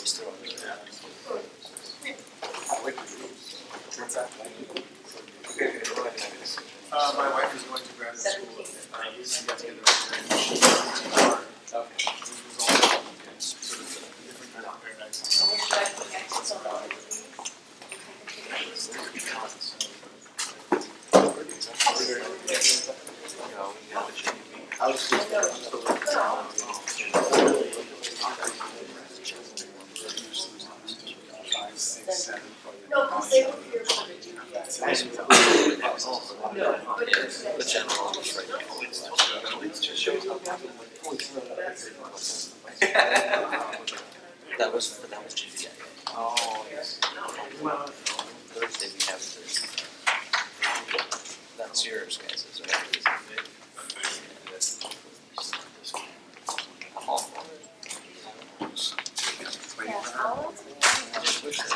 My wife is going to grad school. No, because they were here for the GPNC. The general office right now. That was GPA. Oh, yes. Thursday we have Thursday. That's yours, guys, is right?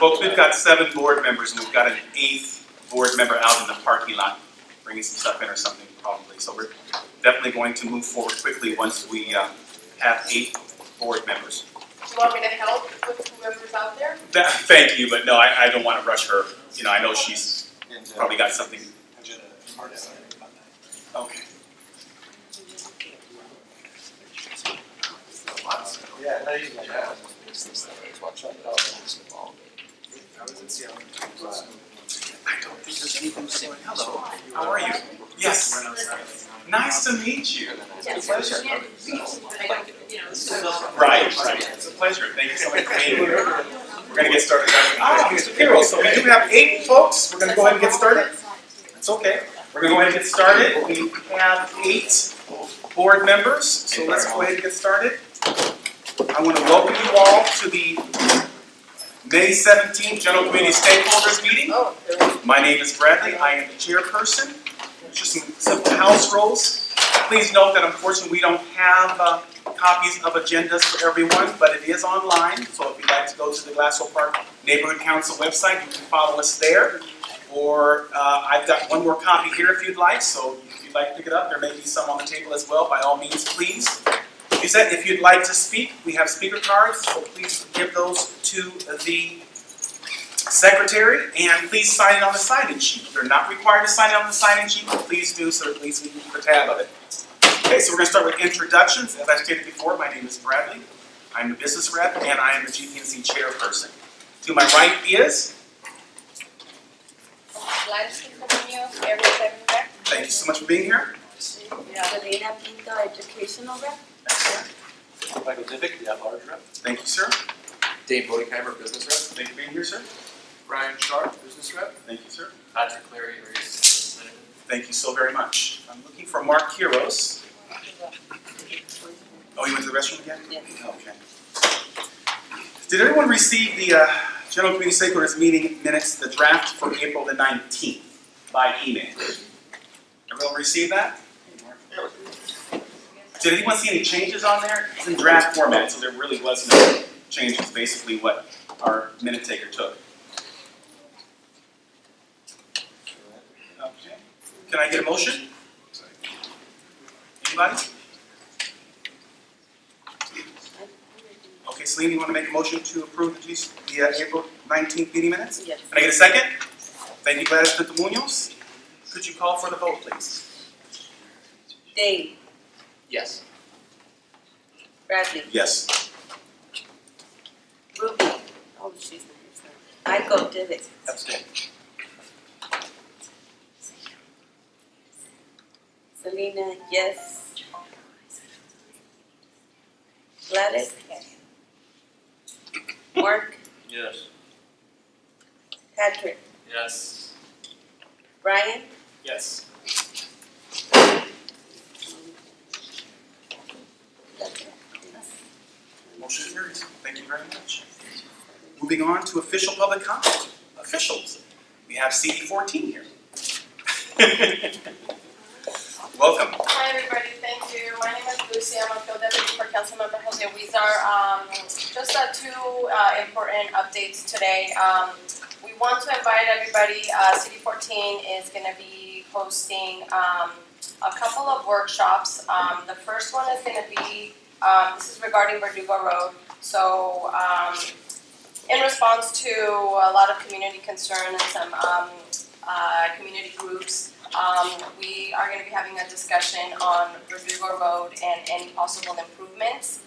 Folks, we've got 7 board members and we've got an 8th board member out in the parking lot bringing some stuff in or something probably. So we're definitely going to move forward quickly once we have 8 board members. Do you want me to help with whoever's out there? Thank you, but no, I don't want to rush her. You know, I know she's probably got something. Okay. Yeah, no, you can have. I don't think there's anything saying hello. How are you? Yes. Nice to meet you. It's a pleasure. Right. It's a pleasure. Thank you so much for being here. We're going to get started. Mr. Pirro, so we do have 8 folks. We're going to go ahead and get started. It's okay. We're going to go ahead and get started. We have 8 board members, so let's go ahead and get started. I want to welcome you all to the May 17th General Committee Stakeholders Meeting. My name is Bradley. I am the chairperson. Just some simple house rules. Please note that unfortunately we don't have copies of agendas for everyone, but it is online. So if you'd like to go to the Glassell Park Neighborhood Council website, you can follow us there. Or I've got one more copy here if you'd like. So if you'd like to pick it up, there may be some on the table as well. By all means, please. You said if you'd like to speak, we have speaker cards, so please give those to the secretary, and please sign it on the sign-in sheet. You're not required to sign it on the sign-in sheet, but please do so at least we can keep a tab of it. Okay, so we're going to start with introductions. As I stated before, my name is Bradley. I'm the business rep, and I am the GPNC chairperson. To my right is? Thank you so much for being here. Selena Pinto, educational rep. Michael Divick, the at-large rep. Thank you, sir. Dave Bodekeimer, business rep. Thank you for being here, sir. Brian Sharp, business rep. Thank you, sir. Patrick Clary, representative. Thank you so very much. I'm looking for Mark Quiros. Oh, he went to the restroom again? Yes. Okay. Did everyone receive the General Committee Stakeholders Meeting minutes, the draft for April the 19th by email? Everyone receive that? Did anyone see any changes on there? It's in draft format, so there really was no changes, basically what our minute taker took. Okay. Can I get a motion? Anybody? Okay, Celine, you want to make a motion to approve the April 19th meeting minutes? Yes. Can I get a second? Thank you, Gladys Pinto-Munoz. Could you call for the vote, please? Dave. Yes. Bradley. Yes. Ruby. Oh, she's not here. Sorry. Michael Divick. Abstain. Selena, yes. Gladys. Mark. Yes. Patrick. Yes. Brian. Yes. Motion carries. Thank you very much. Moving on to official public comment. Officials. We have CD14 here. Welcome. Hi everybody, thank you. My name is Lucy. I'm a field deputy for Councilmember Jose Huizar. Just 2 important updates today. We want to invite everybody. CD14 is going to be hosting a couple of workshops. The first one is going to be, this is regarding Verdugo Road. So in response to a lot of community concern and some community groups, we are going to be having a discussion on Rodrigo Road and any possible improvements.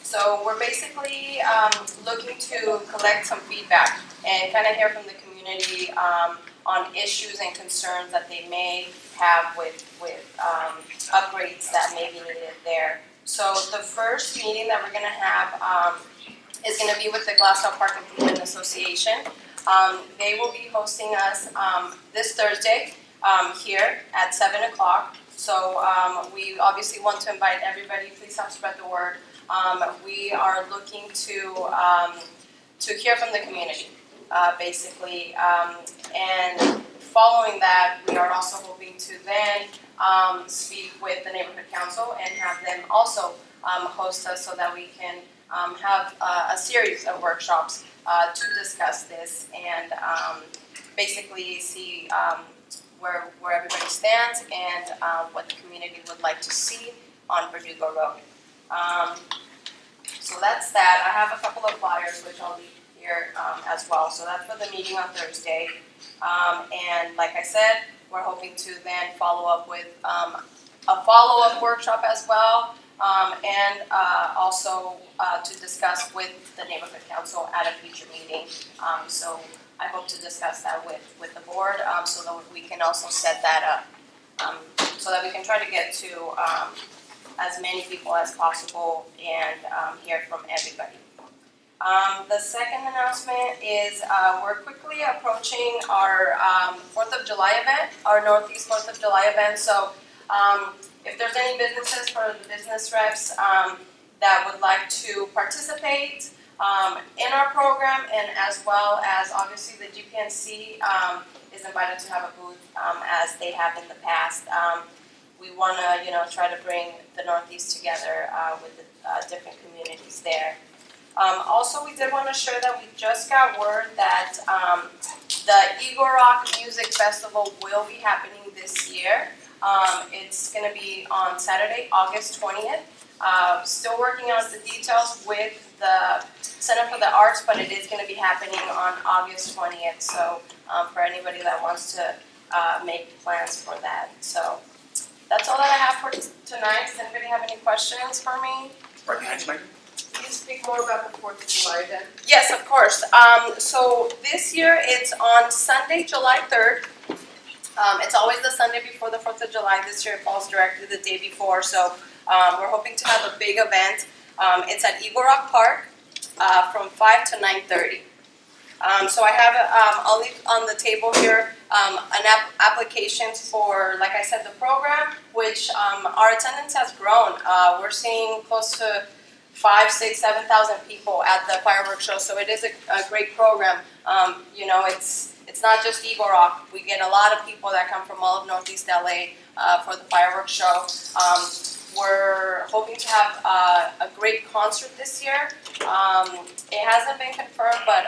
So we're basically looking to collect some feedback and kind of hear from the community on issues and concerns that they may have with upgrades that may be needed there. So the first meeting that we're going to have is going to be with the Glassell Park Improvement Association. They will be hosting us this Thursday here at 7 o'clock. So we obviously want to invite everybody. Please help spread the word. We are looking to hear from the community, basically. And following that, we are also hoping to then speak with the neighborhood council and have them also host us so that we can have a series of workshops to discuss this and basically see where everybody stands and what the community would like to see on Verdugo Road. So that's that. I have a couple of flyers which I'll leave here as well. So that's for the meeting on Thursday. And like I said, we're hoping to then follow up with a follow-up workshop as well, and also to discuss with the neighborhood council at a future meeting. So I hope to discuss that with the board so that we can also set that up, so that we can try to get to as many people as possible and hear from everybody. The second announcement is we're quickly approaching our 4th of July event, our Northeast 4th of July event. So if there's any businesses for the business reps that would like to participate in our program, and as well as obviously the GPNC is invited to have a booth as they have in the past. We want to try to bring the Northeast together with the different communities there. Also, we did want to share that we just got word that the Eagle Rock Music Festival will be happening this year. It's going to be on Saturday, August 20th. Still working on the details with the Center for the Arts, but it is going to be happening on August 20th. So for anybody that wants to make plans for that. So that's all that I have for tonight. Does anybody have any questions for me? Right behind you, Mike. Can you speak more about the 4th of July event? Yes, of course. So this year it's on Sunday, July 3rd. It's always the Sunday before the 4th of July. This year it falls directly the day before. So we're hoping to have a big event. It's at Eagle Rock Park from 5 to 9:30. So I have, I'll leave on the table here an application for, like I said, the program, which our attendance has grown. We're seeing close to 5, 6, 7,000 people at the fireworks show, so it is a great program. It's not just Eagle Rock. We get a lot of people that come from all of Northeast LA for the fireworks show. We're hoping to have a great concert this year. It hasn't been confirmed, but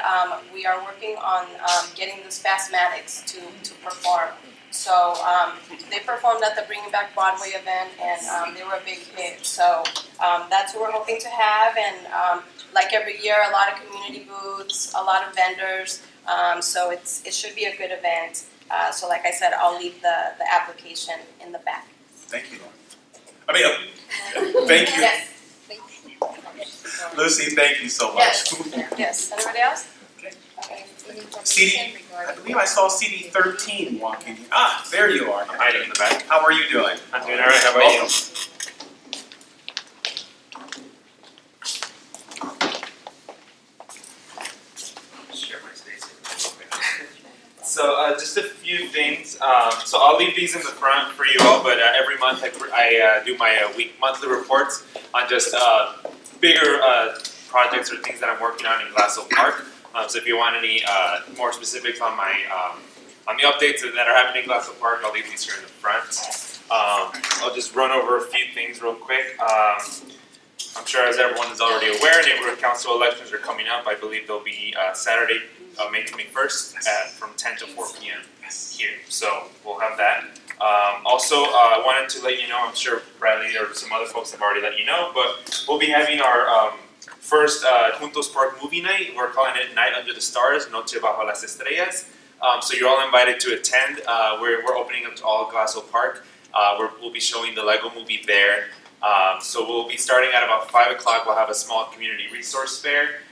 we are working on getting the Spasmatics to perform. So they performed at the Bringing Back Broadway event, and they were a big hit. So that's what we're hoping to have. And like every year, a lot of community booths, a lot of vendors. So it should be a good event. So like I said, I'll leave the application in the back. Thank you. Thank you. Yes. Lucy, thank you so much. Yes. Yes. Anybody else? Okay. Okay. CD, I believe I saw CD 13 walking. Ah, there you are. Hiding in the back. How are you doing? I'm doing all right. How about you? Share my space. So just a few things. So I'll leave these in the front for you all, but every month I do my monthly reports on just bigger projects or things that I'm working on in Glassell Park. So if you want any more specifics on my on the updates that are happening in Glassell Park, I'll leave these here in the front. I'll just run over a few things real quick. I'm sure as everyone is already aware, neighborhood council elections are coming up. I believe they'll be Saturday, May 21st from 10 to 4 p.m. here. So we'll have that. Also, I wanted to let you know, I'm sure Bradley or some other folks have already let you know, but we'll be having our first Juntos Park movie night. We're calling it Night Under the Stars, Noche Bajo las Estrellas. So you're all invited to attend. We're opening up to all Glass Hill Park. We'll be showing the Lego movie there. So we'll be starting at about 5 o'clock. We'll have a small community resource fair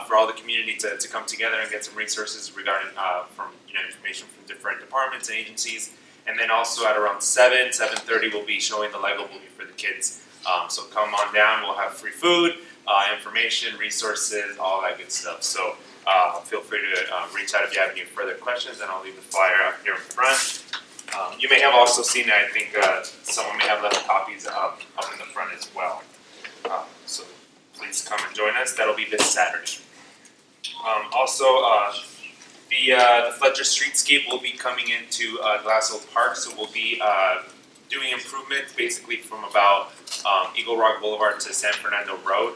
for all the community to come together and get some resources regarding information from different departments and agencies. And then also at around 7:30, we'll be showing the Lego movie for the kids. So come on down. We'll have free food, information, resources, all that good stuff. So feel free to reach out if you have any further questions, and I'll leave the flyer out here in front. You may have also seen it. I think someone may have left copies up in the front as well. So please come and join us. That'll be this Saturday. The Fletcher Streetscape will be coming into Glass Hill Park, so we'll be doing improvements basically from about Eagle Rock Boulevard to San Fernando Road.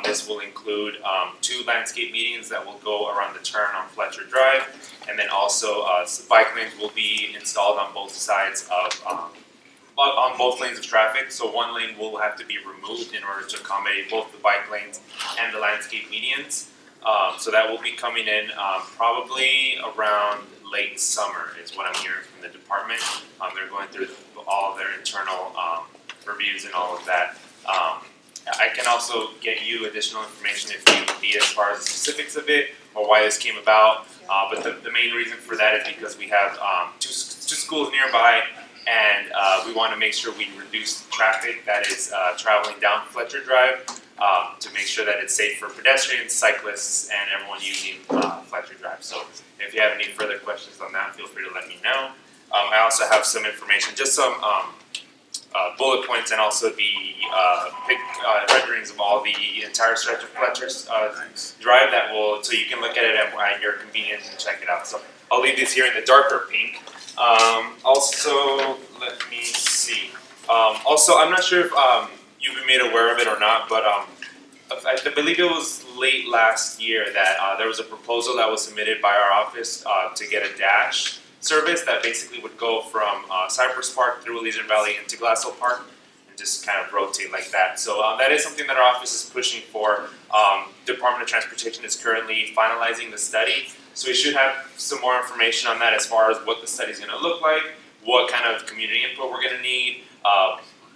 This will include 2 landscape medians that will go around the turn on Fletcher Drive, and then also bike lanes will be installed on both sides of on both lanes of traffic. So one lane will have to be removed in order to accommodate both the bike lanes and the landscape medians. So that will be coming in probably around late summer is what I'm hearing from the department. They're going through all of their internal reviews and all of that. I can also get you additional information if you need as far as the specifics of it or why this came about. But the main reason for that is because we have two schools nearby, and we want to make sure we reduce traffic that is traveling down Fletcher Drive to make sure that it's safe for pedestrians, cyclists, and everyone using Fletcher Drive. So if you have any further questions on that, feel free to let me know. I also have some information, just some bullet points, and also the renderings of all the entire stretch of Fletcher's Drive so you can look at it at your convenience and check it out. So I'll leave this here in the darker pink. Also, let me see. Also, I'm not sure if you've been made aware of it or not, but I believe it was late last year that there was a proposal that was submitted by our office to get a dash service that basically would go from Cypress Park through Elysian Valley into Glass Hill Park and just kind of rotate like that. So that is something that our office is pushing for. Department of Transportation is currently finalizing the study. So we should have some more information on that as far as what the study is going to look like, what kind of community input we're going to need,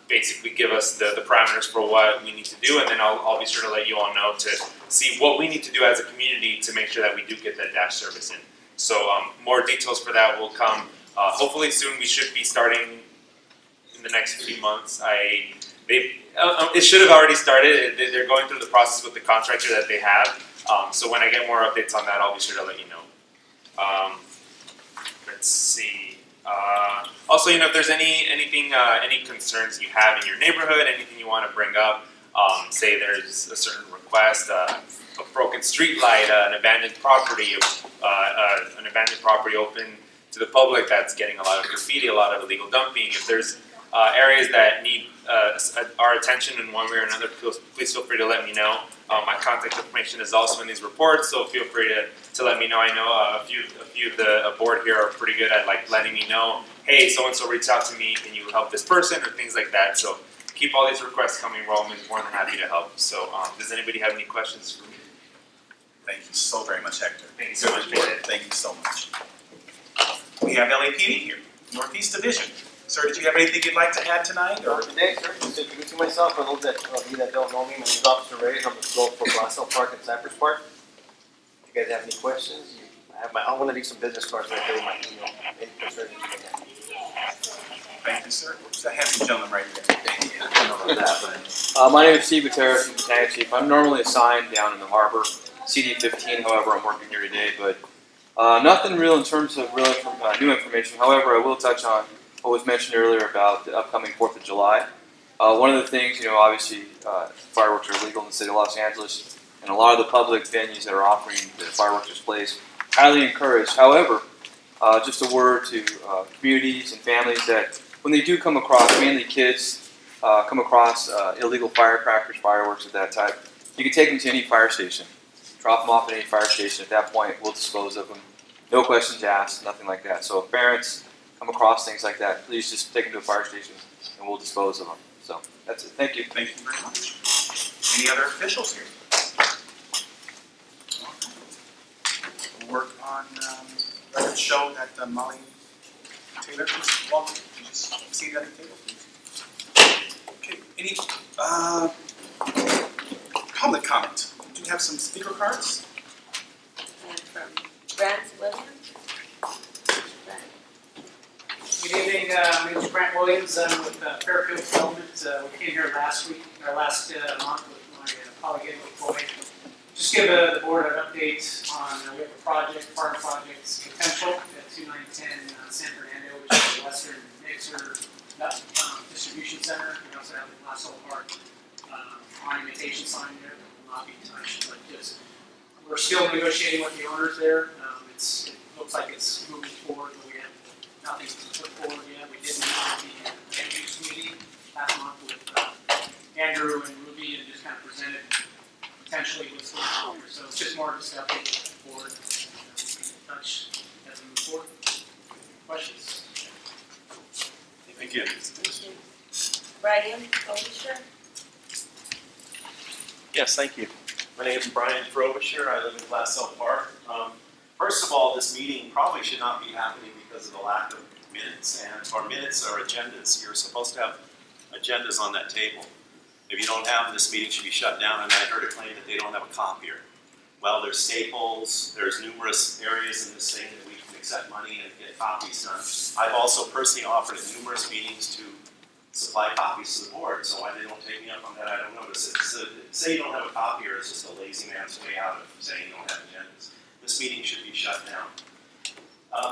basically give us the parameters for what we need to do, and then I'll be sure to let you all know to see what we need to do as a community to make sure that we do get that dash service in. So more details for that will come hopefully soon. We should be starting in the next few months. It should have already started. They're going through the process with the contractor that they have. So when I get more updates on that, I'll be sure to let you know. Let's see. Also, if there's any concerns you have in your neighborhood, anything you want to bring up, say there's a certain request, a broken street light, an abandoned property open to the public that's getting a lot of graffiti, a lot of illegal dumping. If there's areas that need our attention in one way or another, please feel free to let me know. My contact information is also in these reports, so feel free to let me know. I know a few of the board here are pretty good at letting me know, hey, so-and-so reached out to me, can you help this person, or things like that. So keep all these requests coming. We're always more than happy to help. So does anybody have any questions for me? Thank you so very much, Hector. Thank you so much, Peter. Thank you so much. We have LAPD here, Northeast Division. Sir, did you have anything you'd like to add tonight? Or? Today, sir, just introducing myself for those of you that don't know me. My name is Officer Reyes. I'm the patrol for Glass Hill Park and Cypress Park. If you guys have any questions, I'm going to leave some business cards right there in my email. Any concerns you may have. Thank you, sir. Who's that handsome gentleman right there? I don't know about that, but my name is Steve Gutierrez, I'm the Battalion Chief. I'm normally assigned down in the harbor, CD15. However, I'm working here today, but nothing real in terms of new information. However, I will touch on what was mentioned earlier about the upcoming 4th of July. One of the things, obviously, fireworks are illegal in the city of Los Angeles, and a lot of the public venues that are offering the fireworks displays highly encouraged. However, just a word to communities and families that when they do come across, mainly kids, come across illegal firecrackers, fireworks of that type, you can take them to any fire station. Drop them off at any fire station. At that point, we'll dispose of them. No questions asked, nothing like that. So if parents come across things like that, please just take them to a fire station and we'll dispose of them. So that's it. Thank you. Thank you very much. Any other officials here? work on record show that Molly Taylor, please welcome. Just see that at the table, please. Okay, any public comment? Do you have some speaker cards? And from Grant Williams. Grant. Good evening, my name is Grant Williams. I'm with Fairfield Development. We came here last month with my colleague Troy. Just give the board an update on we have a project, partner project's potential at 2910 San Fernando, which is the western mixer distribution center. We also have the Lasso Park monumentation sign there that will not be touched, but just we're still negotiating with the owners there. It looks like it's moving forward, but we have nothing to put forward yet. We did meet with the land use committee last month with Andrew and Ruby and just kind of presented potentially what's going on here. So it's just more discovery forward. Touch as we move forward. Questions? Thank you. Brian Frobisher. Yes, thank you. My name is Brian Frobisher. I live in Glassell Park. First of all, this meeting probably should not be happening because of the lack of minutes, or minutes or agendas. You're supposed to have agendas on that table. If you don't have them, this meeting should be shut down, and I heard a claim that they don't have a copier. Well, there's Staples, there's numerous areas in this thing that we can accept money and get copies done. I've also personally offered at numerous meetings to supply copies to the board, so why they don't take me up on that, I don't notice it. So, say you don't have a copier is just a lazy man's way out of saying you don't have agendas. This meeting should be shut down.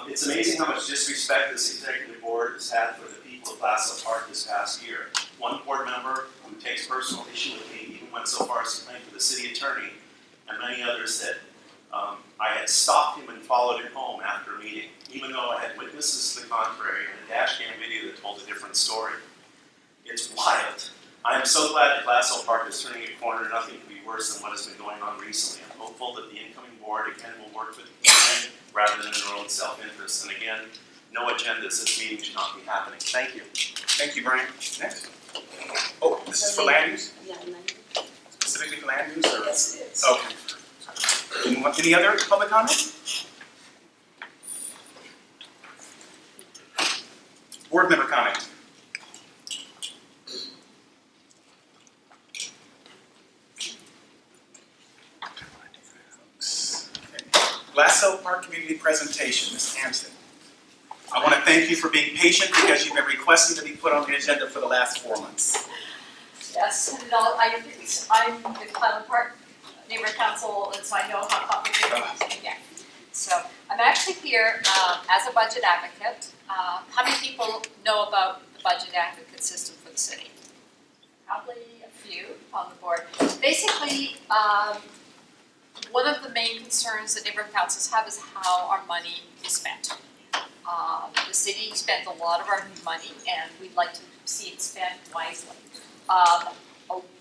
It's amazing how much disrespect this executive board has had for the people of Glassell Park this past year. One board member who takes personal issue with me even went so far as to claim to the city attorney and many others that I had stopped him and followed him home after a meeting, even though I had witnesses to the contrary and a dash cam video that told a different story. It's wild. I am so glad that Glassell Park is turning a corner. Nothing could be worse than what has been going on recently. I'm hopeful that the incoming board again will work with the community rather than in their own self-interest. And again, no agendas. This meeting should not be happening. Thank you. Thank you, Brian. Next. Oh, this is for land use? Yeah, land use. Specifically for land use? Or? Yes, it is. Okay. Any other public comment? Board member comment? Glassell Park Community Presentation, Ms. Hampson. I want to thank you for being patient because you've been requesting to be put on the agenda for the last 4 months. Yes, no, I'm with Cleveland Park Neighborhood Council, and so I know how complicated it can get. So I'm actually here as a budget advocate. How many people know about the budget advocate system for the city? Probably a few on the board. Basically, one of the main concerns that neighborhood councils have is how our money is spent. The city spends a lot of our money, and we'd like to see it spent wisely. A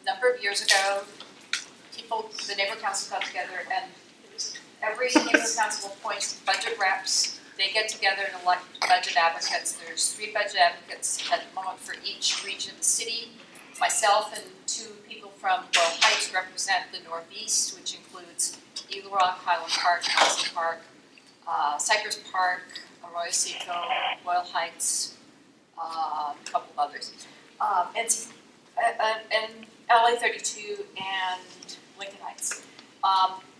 number of years ago, the neighborhood council got together, and every neighborhood council appoints budget reps. They get together and elect budget advocates. There's 3 budget advocates at the moment for each region of the city. Myself and 2 people from Royal Heights represent the Northeast, which includes Eagle Rock, Highland Park, Nelson Park, Cypress Park, Arroyo Seco, Royal Heights, a couple of others, and LA 32 and Lincoln Heights.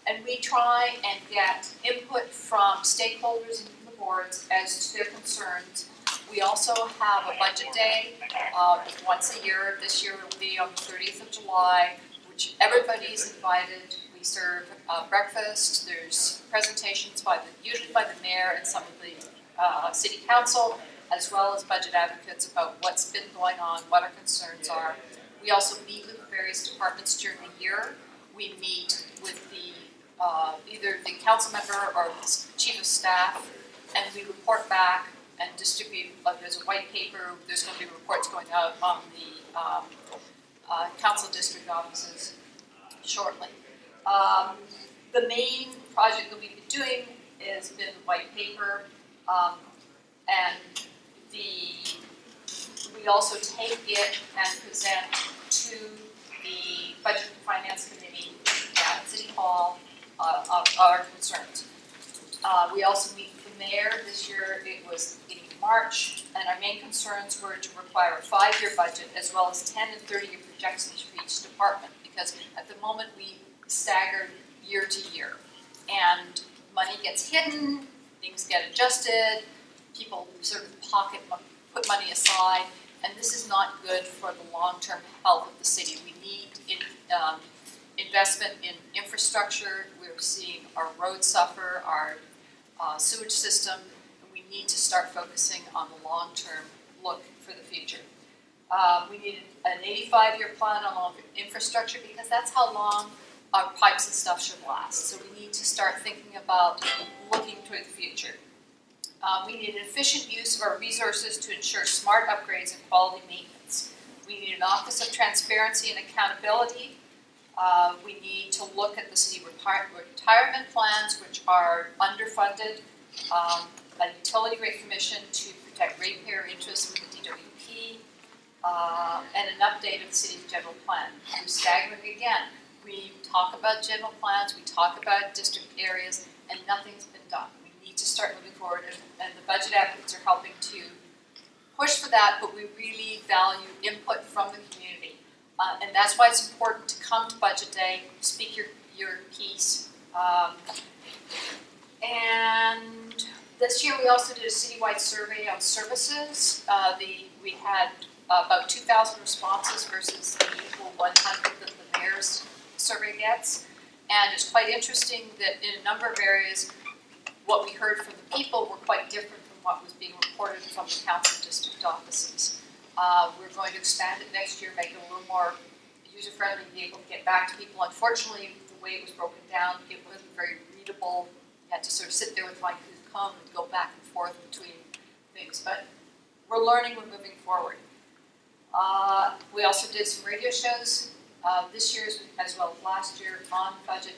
And we try and get input from stakeholders and from the boards as to their concerns. We also have a budget day once a year. This year it will be on the 30th of July, which everybody's invited. We serve breakfast. There's presentations usually by the mayor and some of the city council, as well as budget advocates about what's been going on, what our concerns are. We also meet with various departments during the year. We meet with either the council member or the chief of staff, and we report back and distribute. There's a white paper. There's going to be reports going out on the council district offices shortly. The main project that we've been doing has been the white paper, and we also take it and present to the Budget and Finance Committee at City Hall our concerns. We also meet with the mayor. This year it was in March, and our main concerns were to require a 5-year budget as well as 10 and 30-year projections for each department, because at the moment we stagger year to year, and money gets hidden, things get adjusted, people sort of put money aside, and this is not good for the long-term health of the city. We need investment in infrastructure. We're seeing our roads suffer, our sewage system, and we need to start focusing on the long-term look for the future. We need an 85-year plan on all infrastructure, because that's how long our pipes and stuff should last. So we need to start thinking about looking toward the future. We need an efficient use of our resources to ensure smart upgrades and quality maintenance. We need an Office of Transparency and Accountability. We need to look at the city retirement plans, which are underfunded, a utility rate commission to protect ratepayer interests with the DWP, and an update of the city's general plan. We're staggering again. We talk about general plans, we talk about district areas, and nothing's been done. We need to start moving forward, and the budget advocates are helping to push for that, but we really value input from the community. And that's why it's important to come to Budget Day, speak your piece. And this year we also did a citywide survey on services. We had about 2,000 responses versus the equal 100 that the mayor's survey gets. And it's quite interesting that in a number of areas, what we heard from the people were quite different from what was being reported from the council district offices. We're going to expand it next year, make it a little more user-friendly, be able to get back to people. Unfortunately, the way it was broken down, it wasn't very readable. You had to sort of sit there with my comb and go back and forth between things. But we're learning, we're moving forward. We also did some radio shows this year as well as last year on budget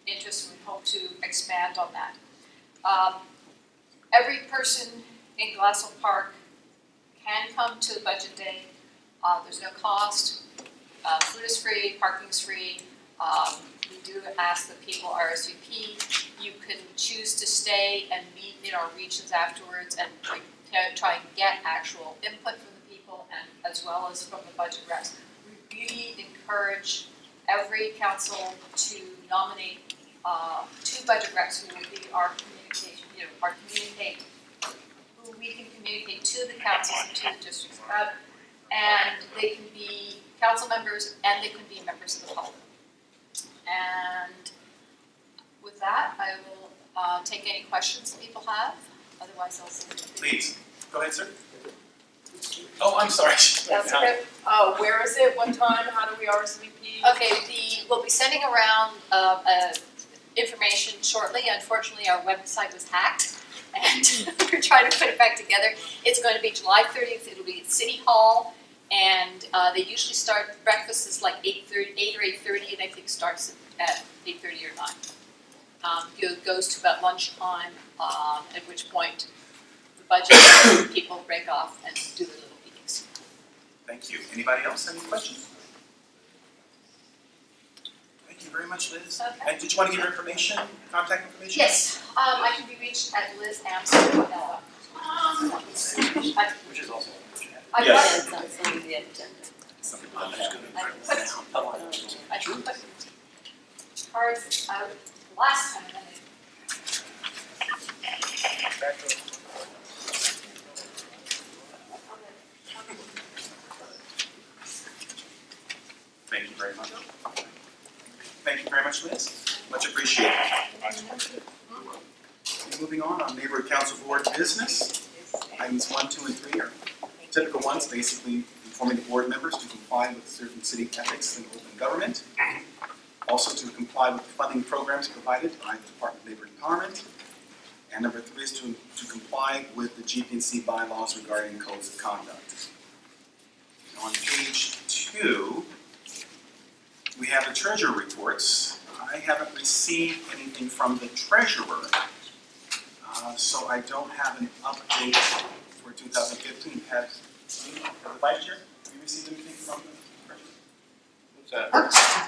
interest, and we hope to expand on that. Every person in Glassell Park can come to Budget Day. There's no cost. Food is free, parking is free. We do ask that people RSVP. You can choose to stay and meet in our regions afterwards and try and get actual input from the people, and as well as from the budget reps. We really encourage every council to nominate 2 budget reps who will be our communication, who we can communicate to the councils and to the districts about, and they can be council members and they can be members of the public. And with that, I will take any questions that people have. Otherwise, I'll send it. Please, go ahead, sir. Oh, I'm sorry. That's okay. Where is it? What time? How do we RSVP? Okay, we'll be sending around information shortly. Unfortunately, our website was hacked, and we're trying to put it back together. It's going to be July 30th. It'll be at City Hall, and they usually start, breakfast is like 8 or 8:30, and I think starts at 8:30 or 9. It goes to about lunchtime, at which point the budget people break off and do their little meetings. Thank you. Anybody else have any questions? Thank you very much, Liz. Okay. And did you want to give your information, contact information? Yes, I can be reached at Liz Amson. Which is also. I Yes. put cards out last time. And Thank you very much. Thank you very much, Liz. Much appreciated. Moving on neighborhood council board business. Items 1, 2, and 3 are typical ones, basically informing the board members to comply with certain city ethics and open government. Also to comply with the funding programs provided by the Department of Labor and Empowerment. And number 3 is to comply with the GPNC bylaws regarding codes of conduct. On page 2, we have the treasurer reports. I haven't received anything from the treasurer, so I don't have an update for 2015. Have the vice chair, have you received anything from the treasurer? What's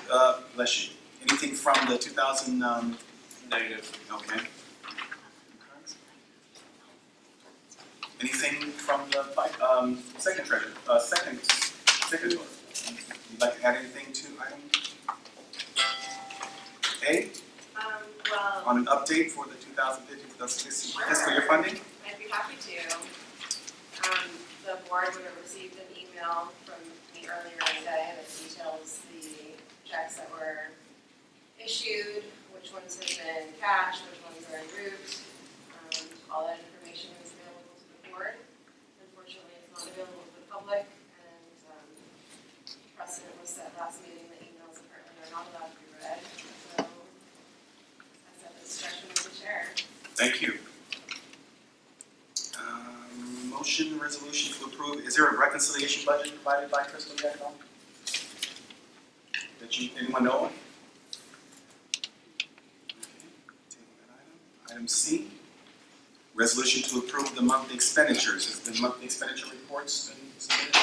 that? Bless you. Anything from the 2000? Negative. Okay. Anything from the second treasurer, second secretary? You'd like to add anything to item A Well, on an update for the 2015 fiscal year funding? I'd be happy to. The board would have received an email from me earlier in the day that details the checks that were issued, which ones have been cashed, which ones are en route. All that information is available to the board. Unfortunately, it's not available to the public, and precedent was set last meeting that emails apparently are not allowed to be read. So that's at the discretion of the chair. Thank you. Motion resolution to approve. Is there a reconciliation budget provided by Crystal yet at all? That anyone know of? Table that item. Item C. Resolution to approve the monthly expenditures. Has the monthly expenditure reports been submitted?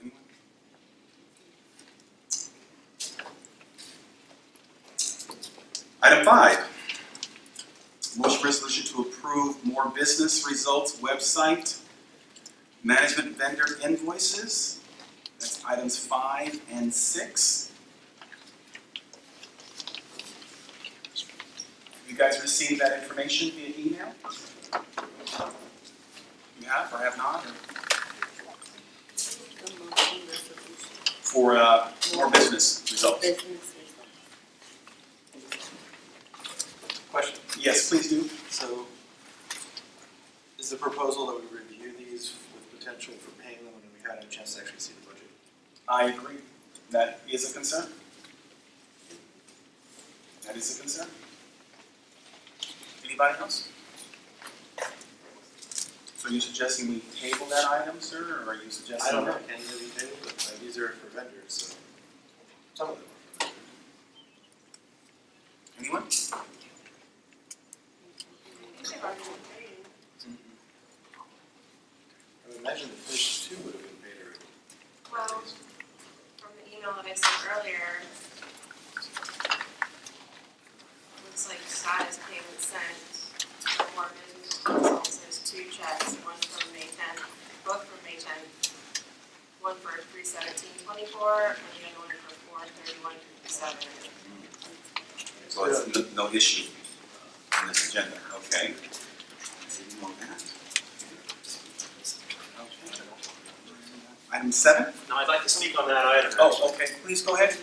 Anyone? Item 5. Motion resolution to approve more business results website management vendor invoices. That's items 5 and 6. You guys received that information via email? You have or have not? Or? For more business results. Question. Yes, please do. So, is the proposal that we review these with potential for paying them when we had a chance to actually see the budget? I agree. That is a concern. That is a concern. Anybody else? So are you suggesting we table that item, sir, or are you suggesting? I don't know, can you really table it? These are for vendors, so some of them are for vendors. Anyone? I would imagine the first two would have been paid already. Well, from the email that I sent earlier, looks like status payment sent for more business consultants. There's 2 checks, one from May 10th, both from May 10th. One for 3/17/24 and the other one for 4/31/57. So it's no issue on this agenda, okay? More on that. Okay. Item 7? Now, I'd like to speak on that item. Oh, okay, please go ahead.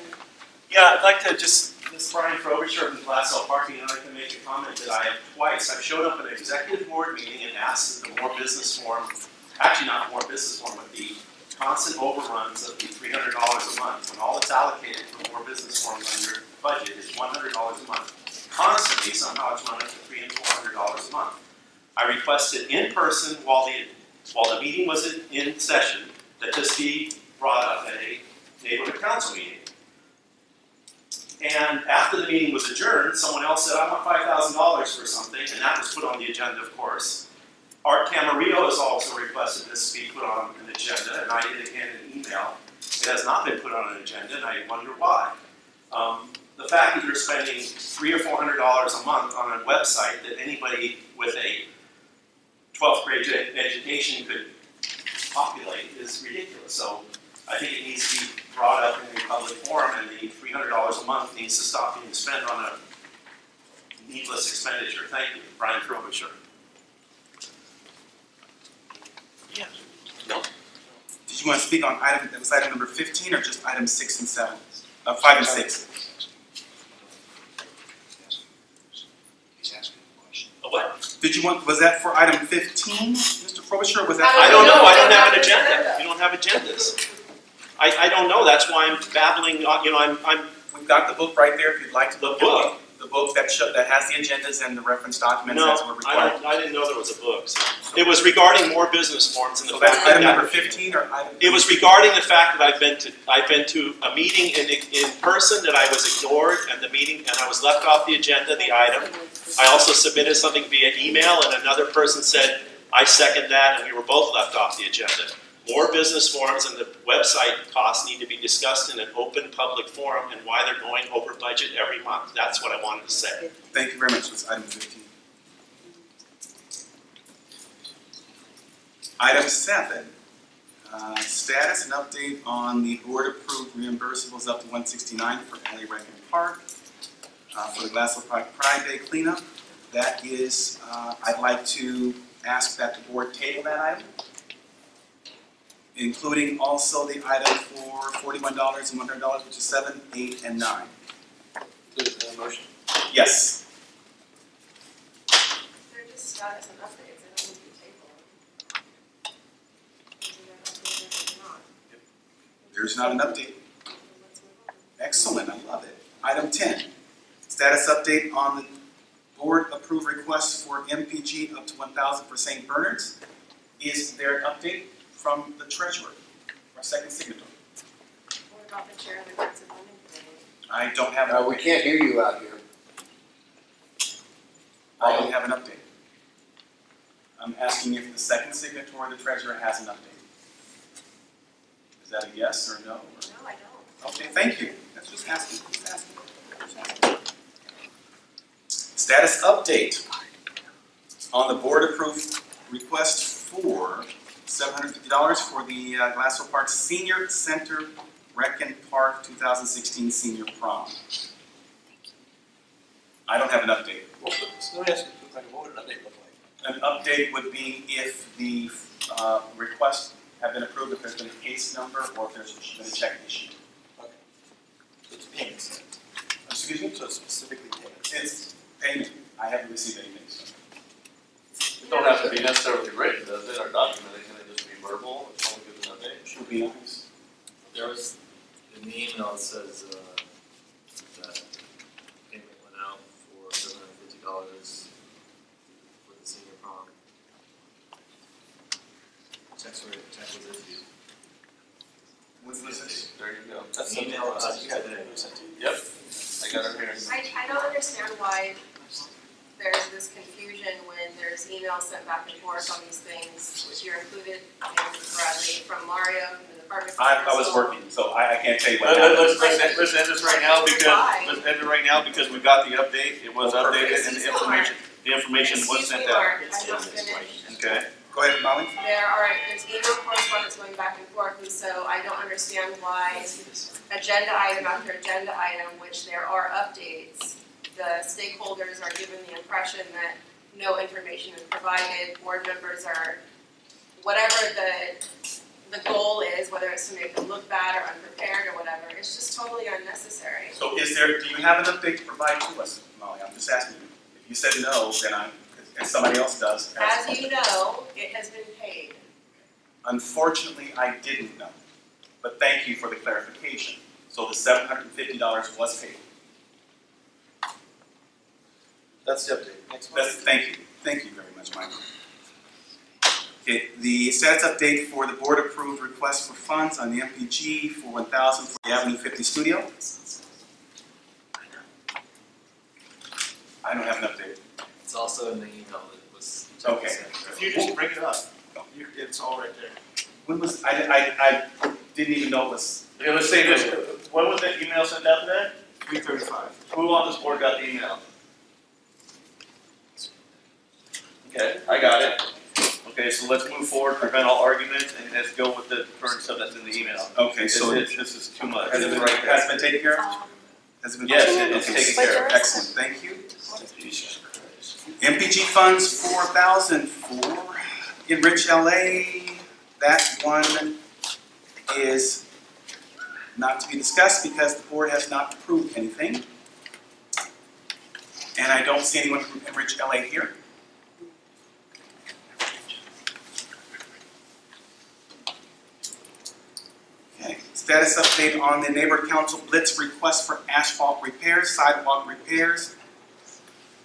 Yeah, I'd like to just, this is Brian Frobisher from Glass Cell Parking, and I'd like to make a comment that I have twice. I've showed up at an executive board meeting and asked that the more business forum, actually not the more business forum, but the constant overruns of the $300 a month, when all that's allocated for more business forums on your budget is $100 a month. Constantly, somehow it's run up to $300 and $400 a month. I requested in person while the meeting was in session that this be brought up at a neighborhood council meeting. And after the meeting was adjourned, someone else said, I want $5,000 for something, and that was put on the agenda, of course. Art Camarillo has also requested this be put on an agenda, and I did again in an email. It has not been put on an agenda, and I wonder why. The fact that you're spending $300 or $400 a month on a website that anybody with a 12th grade education could populate is ridiculous. So I think it needs to be brought up in a public forum, and the $300 a month needs to stop being spent on a needless expenditure. Thank you, Brian Frobisher. Yeah. No. Did you want to speak on item, that was item number 15 or just items 6 and 7? 5 and 6. He's asking a question. A what? Did you want, was that for item 15, Mr. Frobisher, or was that? I don't know. I don't have an agenda. You don't have agendas. I don't know. That's why I'm babbling. We've got the book right there if you'd like to look The at book? the book that has the agendas and the reference documents No, as were required. I didn't know there was a book. So. It was regarding more business forms and the So fact that's that item number 15 or item? it was regarding the fact that I've been to a meeting in person that I was ignored, and the meeting, and I was left off the agenda, the item. I also submitted something via email, and another person said, I second that, and we were both left off the agenda. More business forums and the website costs need to be discussed in an open public forum, and why they're going over budget every month. That's what I wanted to say. Thank you very much. That's item 15. Item 7, status and update on the board-approved reimbursables up to 169 for LA Rankin Park for the Glassell Park Pride Day cleanup. That is, I'd like to ask that the board table that item, including also the item for $41 and $100, which is 7, 8, and 9. Motion. Yes. They're just status and updates, they don't need to be tabled. Is there an update or not? There's not an update. Let's move on. Excellent, I love it. Item 10, status update on the board-approved request for MPG up to 1,000 for St. Bernard's. Is there an update from the treasurer, our second signatory? What about the chair of the Grants and Funding Committee? I don't have an We update. can't hear you out here. I don't have an update. I'm asking if the second signatory, the treasurer, has an update. Is that a yes or a no? Or? No, I don't. Okay, thank you. That's just asking. Just asking. Status update on the board-approved request for $750 for the Glassell Park Senior Center Rec and Park 2016 Senior Prom. I don't have an update. Let me ask you, what would an update look like? An update would be if the requests have been approved, if there's been a case number, or if there's been a check issued. Okay. So it's payments. Excuse me? So it's specifically payments. It's payment. I haven't received anything. So. It don't have to be necessarily written, does it, or documented, can it just be verbal, if someone gives an update? Should be nice. There was, in the email, it says, that payment went out for $750 for the senior prom. Check was issued. When was this? There you go. That's Email something us. else. You had it sent to you. Yep, I got it here. I don't understand why there's this confusion when there's emails sent back and forth on these things, which you're included in, Bradley, from Mario, from the department. I was council. working, so I can't tell you what happened. Let's end this right now because we got the update, it was updated and the information was sent Excuse me, out. Mark, I just finished. Okay, Go ahead, Molly. There's email correspondence going back and forth, and so I don't understand why agenda item after agenda item, which there are updates, the stakeholders are given the impression that no information is provided, board members are, whatever the goal is, whether it's to make them look bad or unprepared or whatever, it's just totally unnecessary. So do you have an update to provide to us, Molly? I'm just asking you. If you said no, then and somebody else does. As you know, it has been paid. Unfortunately, I didn't know. But thank you for the clarification. So the $750 was paid. That's the update. Next one. Thank you very much, Michael. Okay, the status update for the board-approved request for funds on the MPG for $1,000 for the Avenue 50 studio. I don't have an update. It's also in the email that was. Okay. sent, right? If you just bring it up, it's all right there. When was, I didn't even know it was, okay, let's say this, when was that email sent out today? 335. Who on this board got the email? Okay, I got it. Okay, so let's move forward, prevent all arguments, and let's go with the current stuff that's in the email. okay, so This is too much. has it been, Right there. has it been taken care of? Has it been? Yes, it's Okay, taken care of. Excellent, thank you. MPG funds, $4,000 for Enrich LA. That one is not to be discussed because the board has not approved anything. And I don't see anyone from Enrich LA here. Okay, status update on the Neighbor Council Blitz request for asphalt repairs, sidewalk repairs,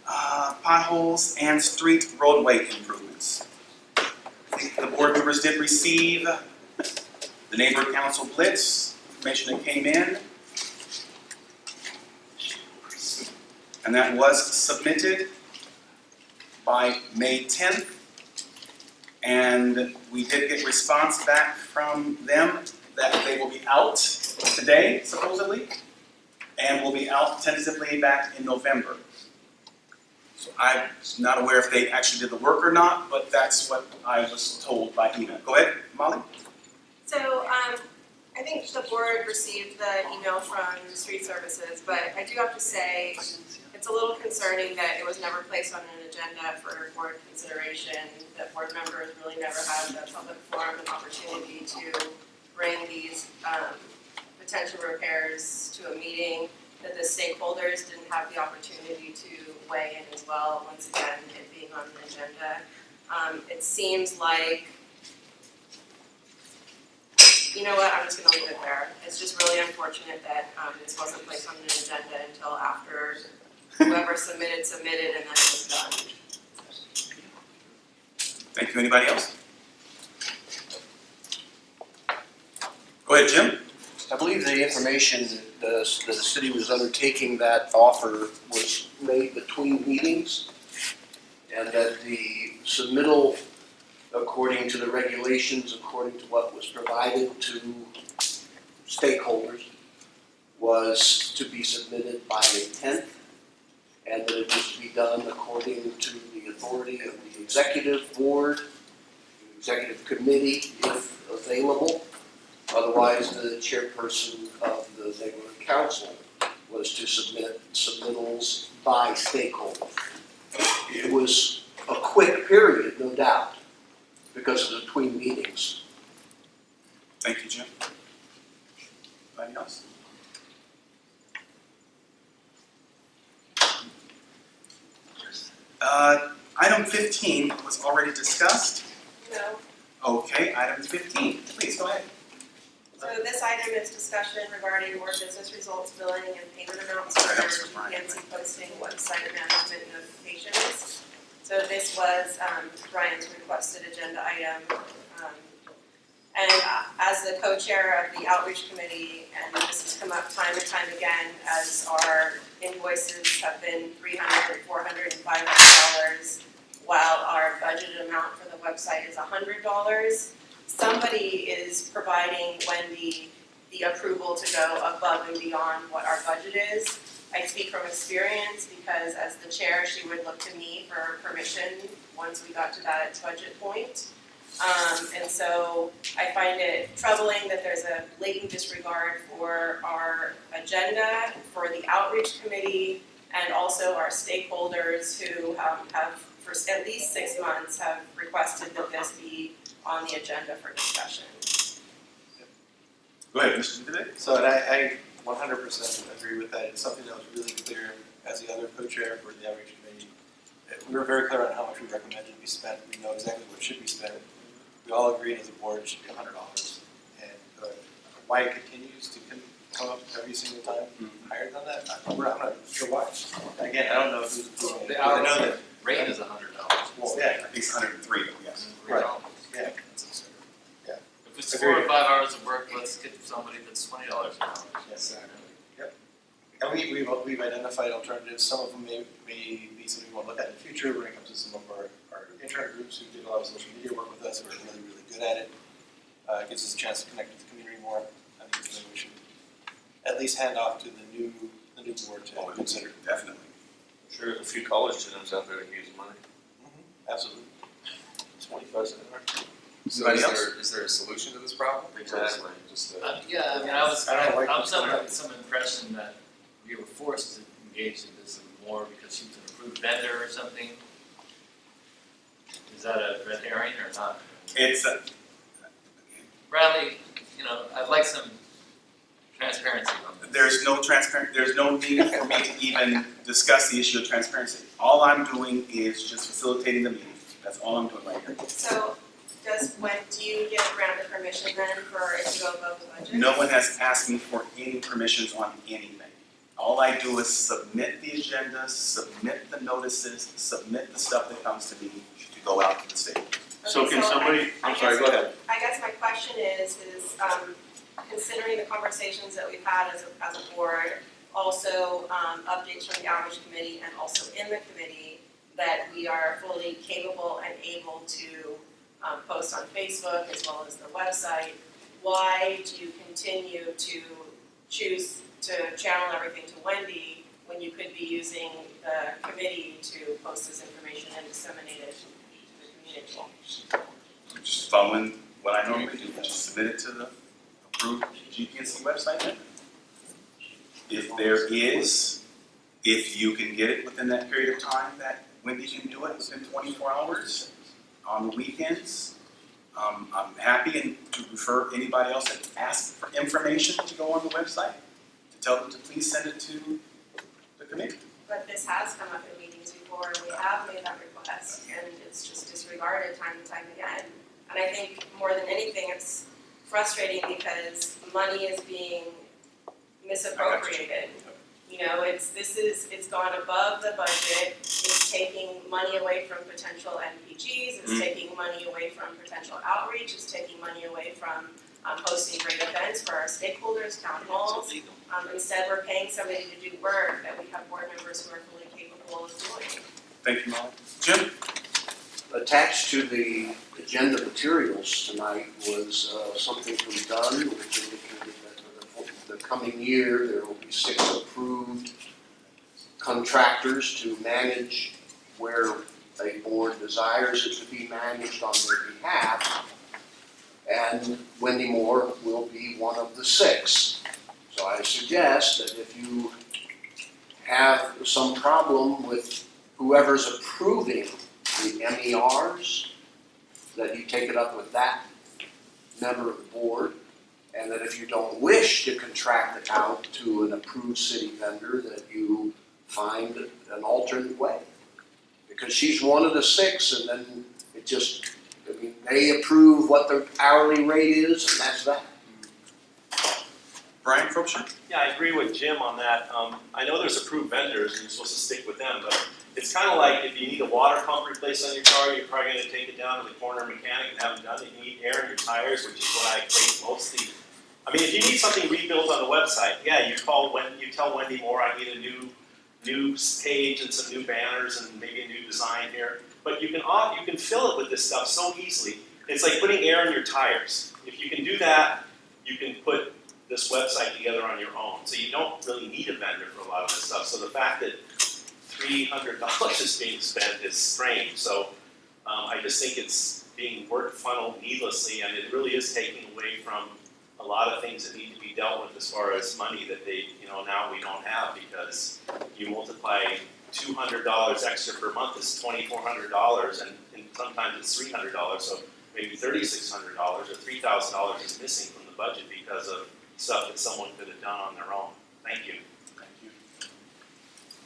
potholes, and street roadway improvements. I think the board members did receive the Neighbor Council Blitz, information that came in. And that was submitted by May 10th. And we did get response back from them that they will be out today, supposedly, and will be out tentatively back in November. So I'm not aware if they actually did the work or not, but that's what I was told by email. Go ahead, Molly. So, I think the board received the email from Street Services, but I do have to say, it's a little concerning that it was never placed on an agenda for board consideration, that board members really never had the public forum and opportunity to bring these, potential repairs to a meeting, that the stakeholders didn't have the opportunity to weigh in as well, once again, it being on the agenda. It seems like, you know what, I'm just gonna leave it there. It's just really unfortunate that this wasn't placed on an agenda until after whoever submitted, and then it was done. Thank you. Anybody else? Go ahead, Jim. I believe the information that the city was undertaking that offer was made between meetings, and that the submittal, according to the regulations, according to what was provided to stakeholders, was to be submitted by the 10th, and that it was to be done according to the authority of the executive board, the executive committee, if available. Otherwise, the chairperson of the neighborhood council was to submit submittals by stakeholders. It was a quick period, no doubt, because of the between meetings. Thank you, Jim. Anybody else? Item 15 was already discussed. No. Okay, item 15. Please go ahead. So this item is discussion regarding more business results, billing, and payment amounts for GPNC posting website management notifications. So this was Brian's requested agenda item. And as the co-chair of the outreach committee, and this has come up time and time again, as our invoices have been $300, $400, and $500, while our budgeted amount for the website is $100. Somebody is providing Wendy the approval to go above and beyond what our budget is. I speak from experience because as the chair, she would look to me for permission once we got to that budget point. And so I find it troubling that there's a blatant disregard for our agenda, for the outreach committee, and also our stakeholders who have for at least 6 months have requested that this be on the agenda for discussion. Go ahead, Mr. David. So, and I 100% agree with that. It's something that was really clear as the other co-chair for the outreach committee. We were very clear on how much we recommended to be spent. We know exactly what should be spent. We all agreed as a board it should be $100. And why it continues to come up every single time higher than that, I'm not sure why. Again, I don't know who's approving it. I know that Rate is $100. Well, yeah, I think it's 103, yes. Right. Yeah. If it's 4 or 5 hours of work, let's get somebody that's $20 an hour. Yes, exactly. Yep. And we've identified alternatives. Some of them may be something we want to look at in the future when it comes to some of our intern groups who did a lot of social media work with us and are really, really good at it. It gives us a chance to connect with the community more. I think it's something we should at least hand off to the new board to consider. Definitely. I'm sure there's a few college students out there that use money. Absolutely. 25 cents an hour. So Anybody else? is there a solution to this problem? Exactly. Just Yeah, I mean, I was I under some impression that we were forced to engage in this more because she was an approved vendor or something. Is that a red herring or not? It's Bradley, I'd like some transparency on this. there's no need for me to even discuss the issue of transparency. All I'm doing is just facilitating the meeting. That's all I'm doing right here. So do you get granted permission then for it to go above the budget? No one has asked me for any permissions on anything. All I do is submit the agenda, submit the notices, submit the stuff that comes to me to go out to the state. So can somebody, I'm sorry, go ahead. I guess my question is considering the conversations that we've had as a board, also updates from the outreach committee and also in the committee, that we are fully capable and able to post on Facebook as well as the website, why do you continue to choose to channel everything to Wendy when you could be using the committee to post this information and disseminate it to the community. Just following what I normally do, just submit it to the approved GPNC website. If there is, if you can get it within that period of time that Wendy can do it within 24 hours on the weekends, I'm happy to refer anybody else that asks for information to go on the website to tell them to please send it to the committee. But this has come up in meetings before, we have made that request, and it's just disregarded time and time again. And I think more than anything, it's frustrating because money is being misappropriated. You know, it's gone above the budget, it's taking money away from potential NPGs, it's taking money away from potential outreach, it's taking money away from hosting great events for our stakeholders, town halls. Instead, we're paying somebody to do work that we have board members who are fully capable of doing. Thank you, Molly. Jim? Attached to the agenda materials tonight was something from Dunn, which indicated that for the coming year, there will be 6 approved contractors to manage where a board desires it to be managed on their behalf. And Wendy Moore will be one of the 6. So I suggest that if you have some problem with whoever's approving the MERs, that you take it up with that member of the board, and that if you don't wish to contract it out to an approved city vendor, that you find an alternate way. Because she's one of the 6, and then it just, I mean, they approve what their hourly rate is, and that's that. Brian Frobisher? Yeah, I agree with Jim on that. I know there's approved vendors and you're supposed to stick with them, but it's kind of like if you need a water pump replaced on your car, you're probably going to take it down to the corner mechanic and have it done. If you need air in your tires, which is what I think mostly. I mean, if you need something rebuilt on the website, yeah, you tell Wendy Moore I need a new page and some new banners and maybe a new design here. But you can fill it with this stuff so easily. It's like putting air in your tires. If you can do that, you can put this website together on your own. So you don't really need a vendor for a lot of this stuff. So the fact that $300 is being spent is strange. So I just think it's being work funneled needlessly, and it really is taking away from a lot of things that need to be dealt with as far as money that now we don't have, because you multiply $200 extra per month is $2,400, and sometimes it's $300. So maybe $3,600 or $3,000 is missing from the budget because of stuff that someone could have done on their own. Thank you. Thank you.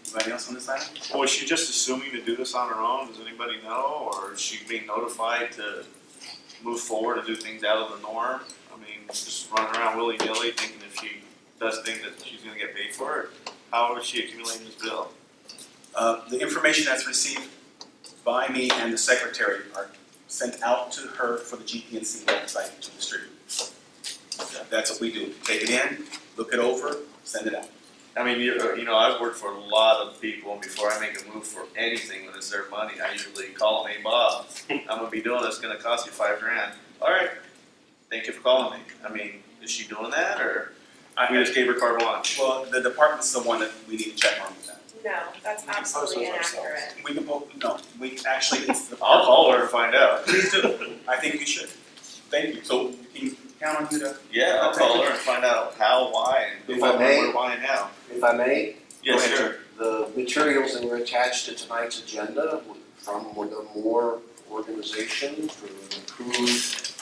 Anybody else on this item? Well, is she just assuming to do this on her own? Does anybody know? Or is she being notified to move forward and do things out of the norm? I mean, just running around willy-nilly thinking if she does things that she's going to get paid for it? How is she accumulating this bill? The information that's received by me and the secretary are sent out to her for the GPNC website to distribute. That's what we do. Take it in, look it over, send it out. I mean, I've worked for a lot of people, and before I make a move for anything when it's their money, I usually call them, hey Bob, I'm going to be doing this, it's going to cost you $5,000. All right, thank you for calling me. I mean, is she doing that, or we just gave her carte blanche? Well, the department's the one that we need to check on with that. No, that's absolutely inaccurate. We can, we actually, it's the. I'll call her and find out. Please do. I think you should. Thank you. So can you count on you to? Yeah, I'll call her and find out how, why, and If I may. where, why, and how. If I may, Yes, sir. the materials that were attached to tonight's agenda from the Moore organization for an approved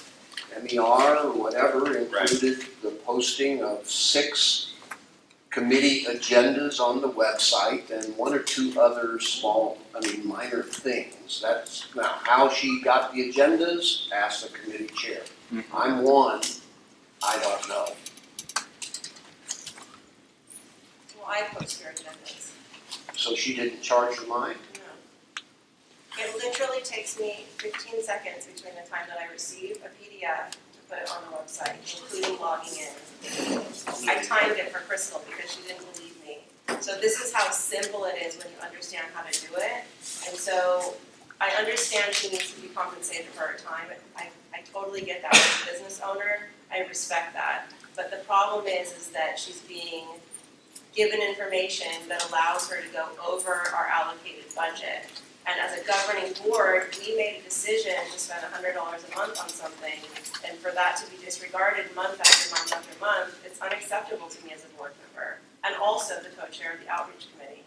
MER or whatever included the posting of 6 committee agendas on the website and 1 or 2 other minor things. That's now how she got the agendas, ask the committee chair. I'm one, I don't know. Well, I post your agendas. So she didn't charge her mind? No. It literally takes me 15 seconds between the time that I receive a PDF to put it on the website, including logging in. I timed it for Crystal because she didn't believe me. So this is how simple it is when you understand how to do it. And so I understand she needs to be compensated for her time. I totally get that as a business owner. I respect that. But the problem is that she's being given information that allows her to go over our allocated budget. And as a governing board, we made a decision to spend $100 a month on something, and for that to be disregarded month after month after month, it's unacceptable to me as a board member, and also the co-chair of the outreach committee.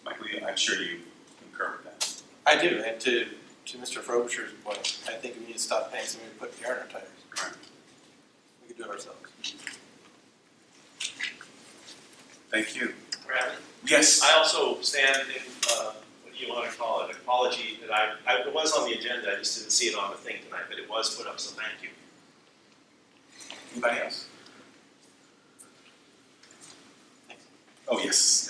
Michael, I'm sure you concur with that. I do, and to Mr. Frobisher's point, I think we need to stop paying somebody to put air in our tires. Right. We could do it ourselves. Thank you. Bradley? Yes. I also stand in, what do you want to call it, an apology that it was on the agenda, I just didn't see it on the thing tonight, but it was put up, so thank you. Anybody else? Oh, yes.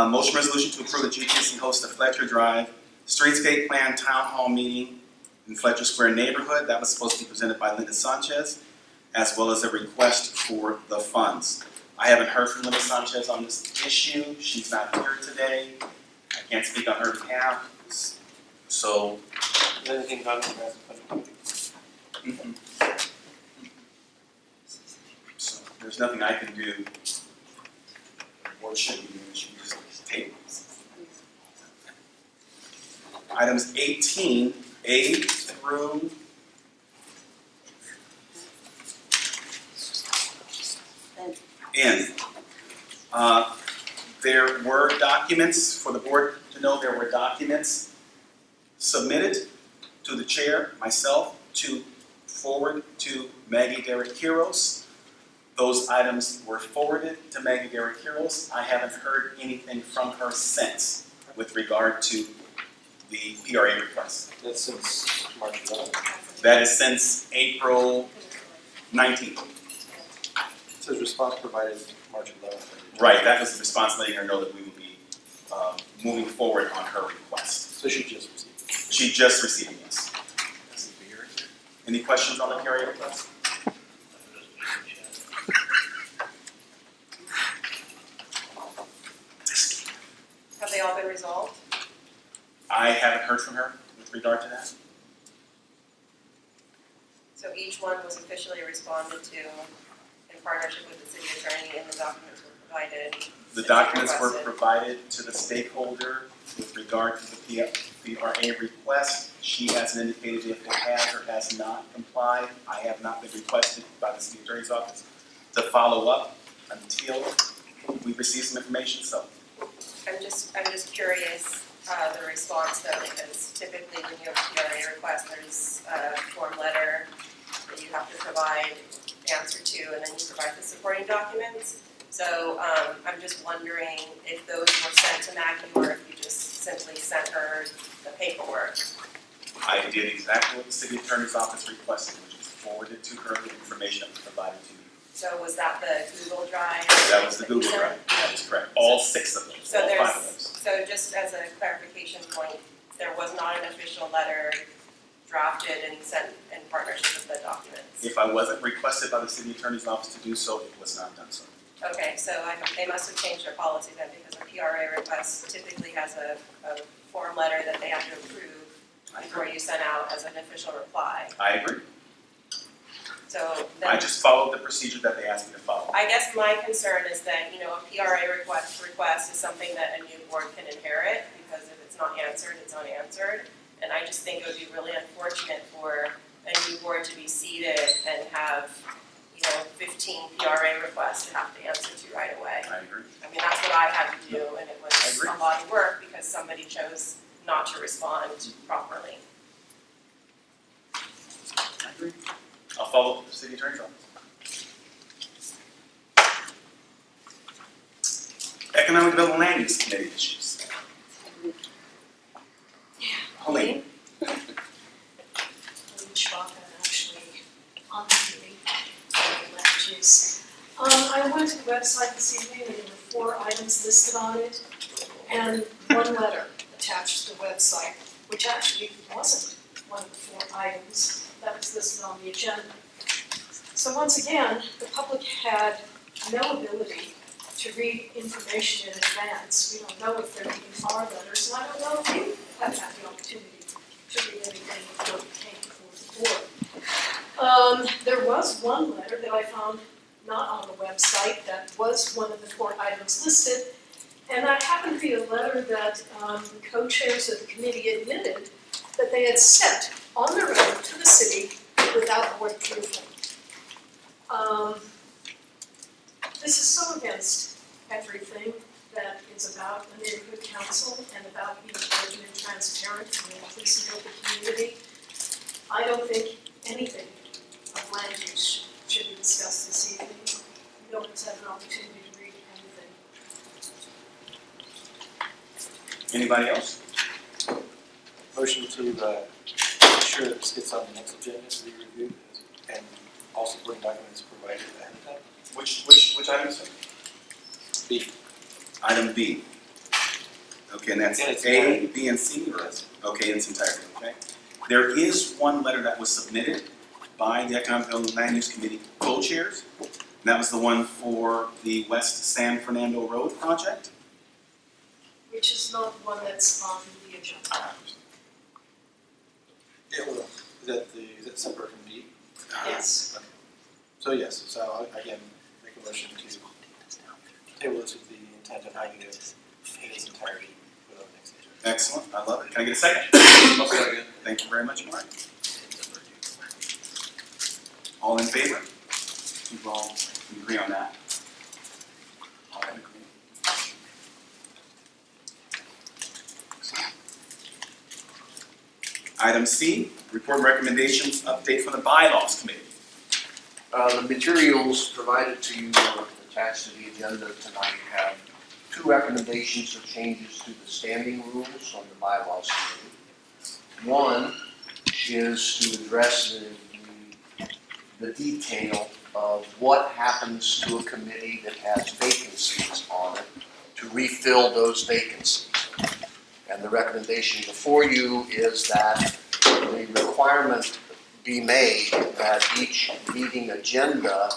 Motion resolution to approve the GPNC host of Fletcher Drive Streetscape Plan Town Hall meeting in Fletcher Square neighborhood. That was supposed to be presented by Linda Sanchez, as well as a request for the funds. I haven't heard from Linda Sanchez on this issue. She's not here today. I can't speak on her behalf. So, Is there anything done with that? so there's nothing I can do. Or should be doing. She just table. Items 18A through N. There were documents, for the board to know, there were documents submitted to the chair, myself, to forward to Maggie Derrick-Quiros. Those items were forwarded to Maggie Derrick-Quiros. I haven't heard anything from her since with regard to the PRA request. That's since March 11th. That is since April 19th. It says response provided March 11th. Right, that was the response letting her know that we would be moving forward on her request. So she just received it. She just received it, yes. Any questions on the PRA request? Have they all been resolved? I haven't heard from her with regard to that. So each one was officially responded to in partnership with the city attorney, and the documents were provided. The documents were requested. provided to the stakeholder with regard to the PRA request. She hasn't indicated if it has or has not complied. I have not been requested by the city attorney's office to follow up until we receive some information, so. I'm just curious, the response though, because typically when you have a PRA request, there's a form letter that you have to provide answer to, and then you provide the supporting documents. So I'm just wondering if those were sent to Maggie or if you just simply sent her the paperwork. I did exactly what the city attorney's office requested, which was forwarded to her the information that was provided to you. So was that the Google Drive? That was the Google you sent? Drive, that is correct. All 6 of them, So all 5 there's, of those. so just as a clarification point, there was not an official letter drafted and sent in partnership with the documents? If I wasn't requested by the city attorney's office to do so, it was not done so. Okay, so they must have changed their policy then, because a PRA request typically has a form letter that they have to approve before you send out as an official reply. I agree. So then, I just followed the procedure that they asked me to follow. I guess my concern is that, a PRA request is something that a new board can inherit, because if it's not answered, it's unanswered. And I just think it would be really unfortunate for a new board to be seated and have, 15 PRA requests to have to answer to right away. I agree. I mean, that's what I had to do, and it I was agree. a lot of work because somebody chose not to respond properly. I agree. I'll follow up with the city attorney's office. Economic Development Land Use Committee issues. Helene. Actually, on the committee, land use. I went to the website this evening and there were 4 items listed on it, and 1 letter attached to the website, which actually wasn't one of the 4 items that was listed on the agenda. So once again, the public had no ability to read information in advance. We don't know if there even are letters, and I don't know if you have had the opportunity to read anything before it came before the board. There was one letter that I found not on the website that was one of the 4 items listed. And that happened to be a letter that the co-chairs of the committee admitted that they had sent on their own to the city without board approval. This is so against everything that is about a neighborhood council and about being open and transparent and inclusive of the community. I don't think anything of land use should be discussed this evening. You don't have an opportunity to read anything. Anybody else? Motion to make sure that this gets on the next agenda to be reviewed and all supporting documents provided ahead of time. Which item, sir? B. Item B. Okay, and that's In its A, entirety. B, and C, or okay, in its entirety, okay? There is one letter that was submitted by the Economic Development Land Use Committee co-chairs. And that was the one for the West San Fernando Road project. Which is not one that's on the agenda. Yeah, well, is that separate from B? Yes. Okay. So yes, so I'll again make a motion to table this with the intent of having it in its entirety put on the next agenda. Excellent, I love it. Can I get a second? Thank you very much, Mark. All in favor? We agree on that. All right, agree. Item C, report and recommendations, update from the bylaws committee. The materials provided to you or attached to the agenda tonight have 2 recommendations of changes to the standing rules on the bylaws committee. One is to address the detail of what happens to a committee that has vacancies on it to refill those vacancies. And the recommendation before you is that the requirement be made that each meeting agenda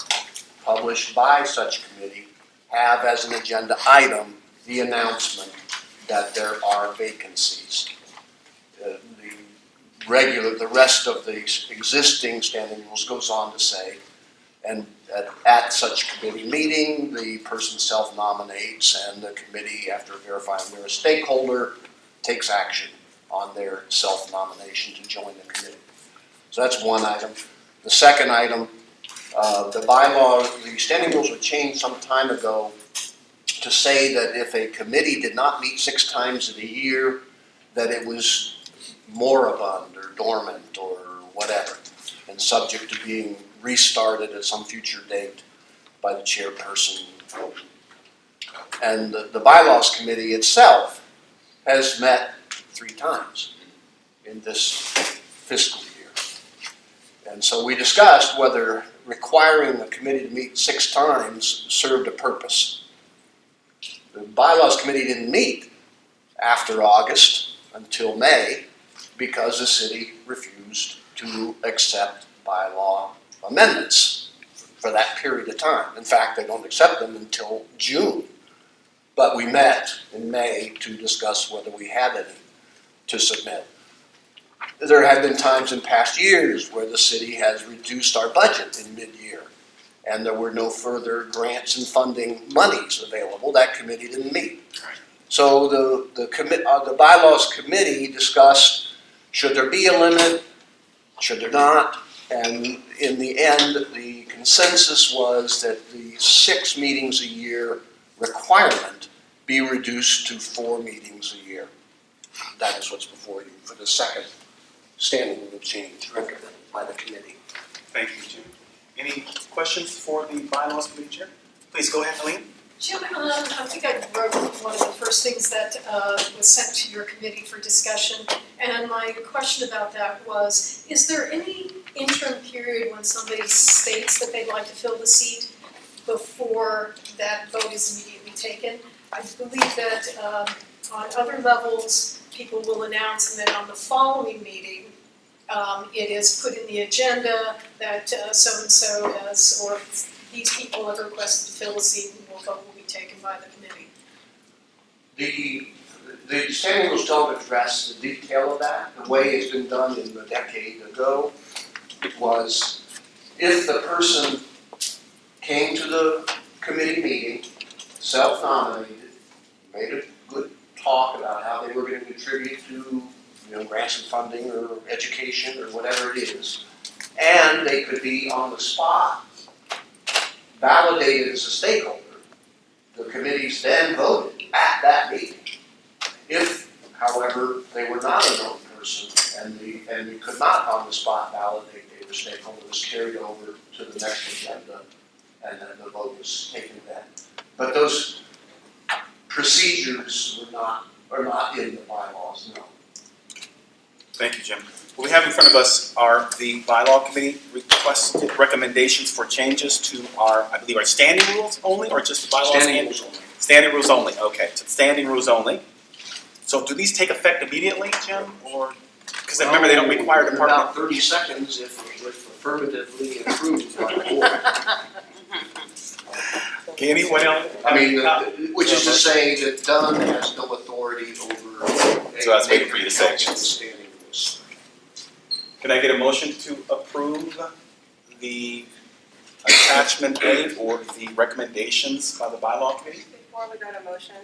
published by such committee have as an agenda item the announcement that there are vacancies. The rest of the existing standing rules goes on to say, and at such committee meeting, the person self-nominates and the committee, after verifying they're a stakeholder, takes action on their self-nomination to join the committee. So that's one item. The second item, the standing rules were changed some time ago to say that if a committee did not meet 6 times in a year, that it was moribund or dormant or whatever, and subject to being restarted at some future date by the chairperson. And the bylaws committee itself has met 3 times in this fiscal year. And so we discussed whether requiring the committee to meet 6 times served a purpose. The bylaws committee didn't meet after August until May because the city refused to accept bylaw amendments for that period of time. In fact, they don't accept them until June. But we met in May to discuss whether we had any to submit. There have been times in past years where the city has reduced our budget in mid-year, and there were no further grants and funding monies available. That committee didn't meet. So the bylaws committee discussed, should there be a limit, should there not? And in the end, the consensus was that the 6 meetings a year requirement be reduced to 4 meetings a year. That is what's before you for the second standing rule change recommended by the committee. Thank you, Jim. Any questions for the bylaws committee chair? Please go ahead, Helene. Jim, I think I wrote one of the first things that was sent to your committee for discussion, and my question about that was, is there any interim period when somebody states that they'd like to fill the seat before that vote is immediately taken? I believe that on other levels, people will announce, and then on the following meeting, it is put in the agenda that so-and-so has, or these people have requested to fill a seat, and the vote will be taken by the committee. The standing rules don't address the detail of that, the way it's been done in a decade ago. was if the person came to the committee meeting, self-nominated, made a good talk about how they were going to contribute to, grants and funding or education or whatever it is, and they could be on the spot validated as a stakeholder. The committees then voted at that meeting. If, however, they were not a known person and you could not on the spot validate they were stakeholders, carried over to the next agenda, and then the vote was taken then. But those procedures are not in the bylaws, no. Thank you, Jim. What we have in front of us are the bylaw committee requested recommendations for changes to our, I believe, our standing rules only, or just the bylaws? Standing rules only. Standing rules only, okay, so standing rules only. So do these take effect immediately, Jim, or, because remember, they don't require In department. about 30 seconds if affirmatively approved by the board. Okay, anyone else? I mean, which is to say that Dunn has no authority over. So I was waiting for you to say. Standing rules. Can I get a motion to approve the attachment A or the recommendations by the bylaw committee? Before we go to motion,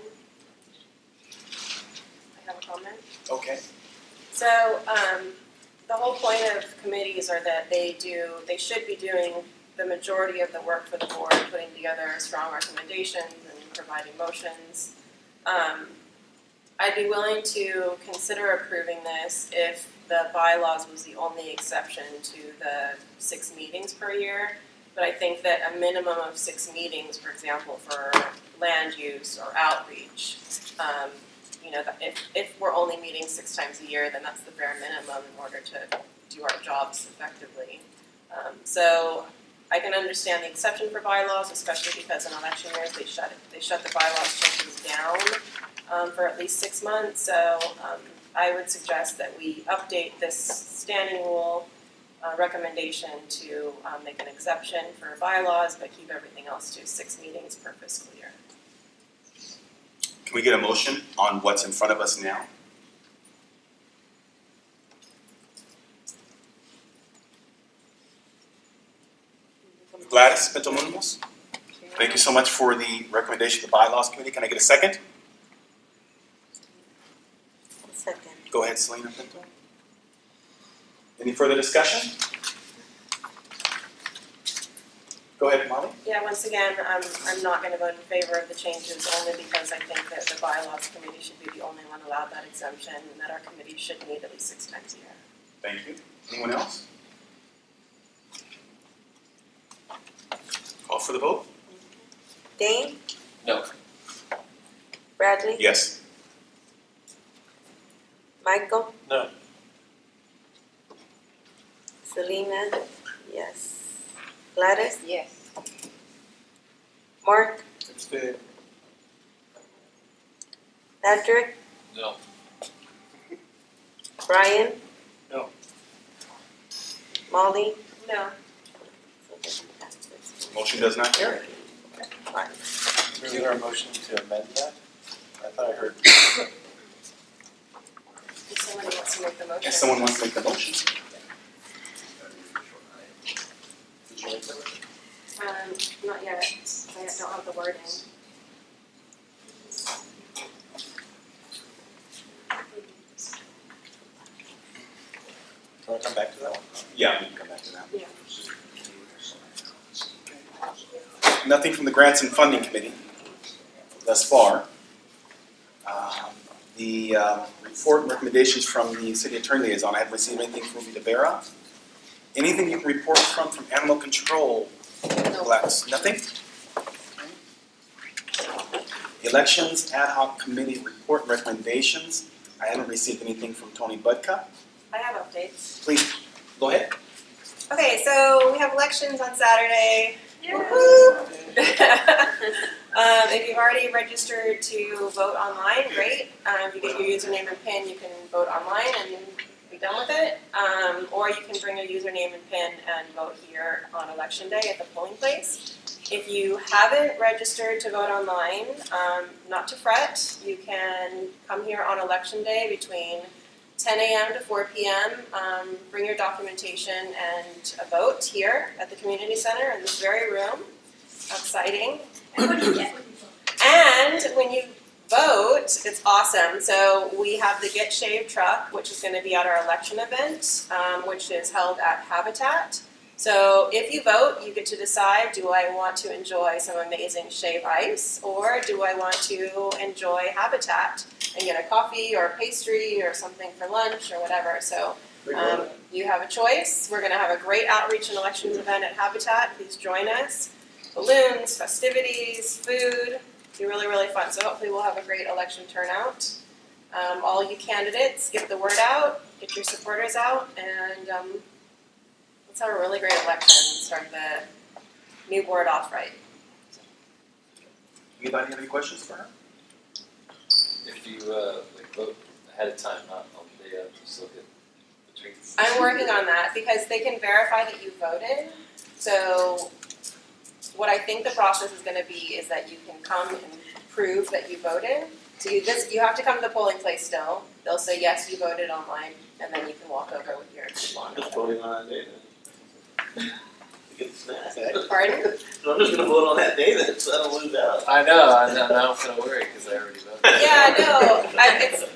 I have a comment. Okay. So, the whole point of committees are that they should be doing the majority of the work for the board, putting together strong recommendations and providing motions. I'd be willing to consider approving this if the bylaws was the only exception to the 6 meetings per year. But I think that a minimum of 6 meetings, for example, for land use or outreach, if we're only meeting 6 times a year, then that's the bare minimum in order to do our jobs effectively. So I can understand the exception for bylaws, especially because in election years they shut the bylaws changes down for at least 6 months. So I would suggest that we update this standing rule recommendation to make an exception for bylaws, but keep everything else to 6 meetings per fiscal year. Can we get a motion on what's in front of us now? Gladys Pinto-Munoz, thank you so much for the recommendation of the bylaws committee. Can I get a second? Second. Go ahead, Selena Pinto. Any further discussion? Go ahead, Molly. Yeah, once again, I'm not going to vote in favor of the changes only because I think that the bylaws committee should be the only one allowed that exemption and that our committee should meet at least 6 times a year. Thank you. Anyone else? Call for the vote? Dane? No. Bradley? Yes. Michael? No. Selena? Yes. Gladys? Yes. Mark? Abstain. Patrick? No. Brian? No. Molly? No. Motion does not carry. Is there a motion to amend that? I thought I heard. If somebody wants to make the motion. If someone wants to make the motion. Did you make that motion? Not yet. I don't have the wording. Can we come back to that one? Yeah, we can come back to that. Yeah. Nothing from the Grants and Funding Committee thus far. The report and recommendations from the City Attorney Liaison, I haven't received anything from Ruby DeBera. Anything you can report from Animal Control? No. Gladys? Nothing? Elections Ad Hoc Committee report and recommendations. I haven't received anything from Tony Budka. I have updates. Please, go ahead. Okay, so we have elections on Saturday. Woohoo! If you've already registered to vote online, great. If you get your username and PIN, you can vote online and be done with it. Or you can bring your username and PIN and vote here on election day at the polling place. If you haven't registered to vote online, not to fret. You can come here on election day between 10 a.m. to 4 p.m. Bring your documentation and a vote here at the community center in this very room. Exciting. And what do you get when you vote? And when you vote, it's awesome. So we have the Get Shaved truck, which is going to be at our election event, which is held at Habitat. So if you vote, you get to decide, do I want to enjoy some amazing shave ice, or do I want to enjoy Habitat and get a coffee or a pastry or something for lunch or whatever. So you have a choice. We're going to have a great outreach and elections event at Habitat. Please join us. Balloons, festivities, food. Be really, really fun. So hopefully we'll have a great election turnout. All you candidates, get the word out, get your supporters out, and let's have a really great election and start the new board off right. Anybody have any questions for her? If you vote ahead of time, not on the day of, just look at the tweets. I'm working on that because they can verify that you voted. So what I think the process is going to be is that you can come and prove that you voted. So you have to come to the polling place still. They'll say, yes, you voted online, and then you can walk over with your coupon. Just voting on that day then. To get the snacks. Pardon? So I'm just gonna vote on that day then, so I don't lose out. I know, I'm kind of worried because I already voted. Yeah, no,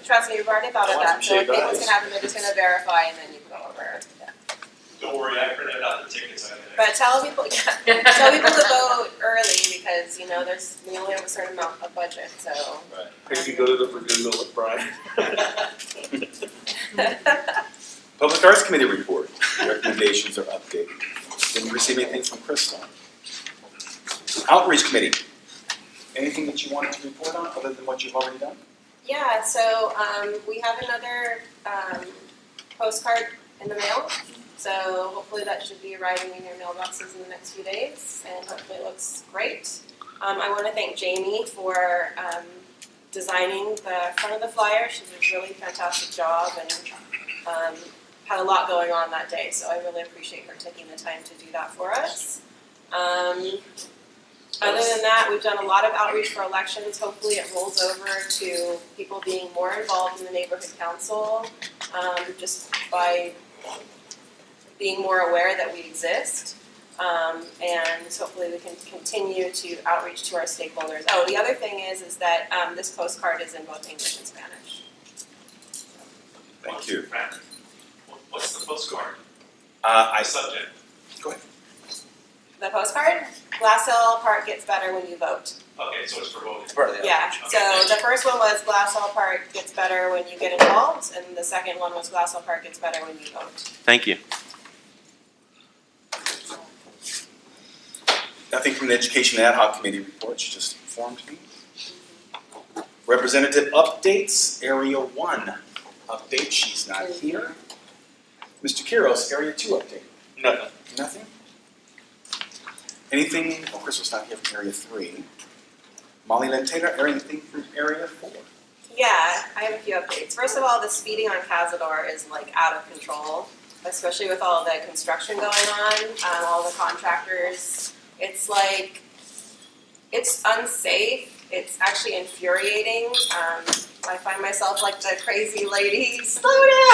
trust me, we've already thought of I want that. some So I shaved think what's ice. going to happen, they're just going to verify, and then you can go over. Yeah. Don't worry, I printed out the tickets. But tell people to vote early because we only have a certain amount of budget. So. Right. Maybe go to the Paducah with Brian. Public Arts Committee report, recommendations or update. Didn't receive anything from Crystal. Outreach Committee, anything that you wanted to report on other than what you've already done? Yeah, so we have another postcard in the mail. So hopefully that should be arriving in your mailboxes in the next few days, and hopefully it looks great. I want to thank Jamie for designing the front of the flyer. She did a really fantastic job and had a lot going on that day, so I really appreciate her taking the time to do that for us. Other than that, we've done a lot of outreach for elections. Hopefully it rolls over to people being more involved in the neighborhood council, just by being more aware that we exist. And hopefully we can continue to outreach to our stakeholders. Oh, the other thing is that this postcard is in both English and Spanish. Thank you. What's the postcard? I Subject. Go ahead. The postcard? Glass Hill Park gets better when you vote. Okay, so it's for voting. Yeah, so the first one was Glass Hill Park gets better when you get involved, and the second one was Glass Hill Park gets better when you vote. Thank you. Nothing from the Education Ad Hoc Committee reports, you just informed me. Representative updates, Area 1 update, she's not here. Mr. Kiros, Area 2 update. Nothing. Nothing? Anything, oh, Crystal's not here from Area 3. Molly Lynn Taylor, anything from Area 4? Yeah, I have a few updates. First of all, the speeding on Cazador is like out of control, especially with all the construction going on, all the contractors. It's like, it's unsafe. It's actually infuriating. I find myself like the crazy lady, slow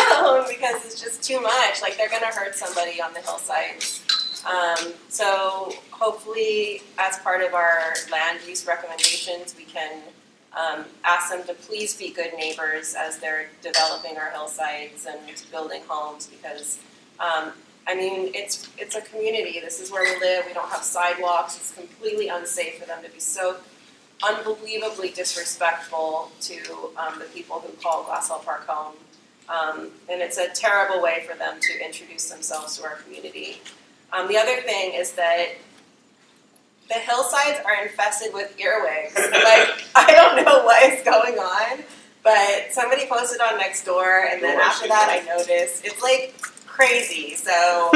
down, because it's just too much. Like they're gonna hurt somebody on the hillsides. So hopefully, as part of our land use recommendations, we can ask them to please be good neighbors as they're developing our hillsides and building homes, because I mean, it's a community. This is where we live. We don't have sidewalks. It's completely unsafe for them to be so unbelievably disrespectful to the people who call Glass Hill Park home. And it's a terrible way for them to introduce themselves to our community. The other thing is that the hillsides are infested with earwigs. Like, I don't know what is going on, but somebody posted on Nextdoor, and then after that I noticed. It's like crazy. So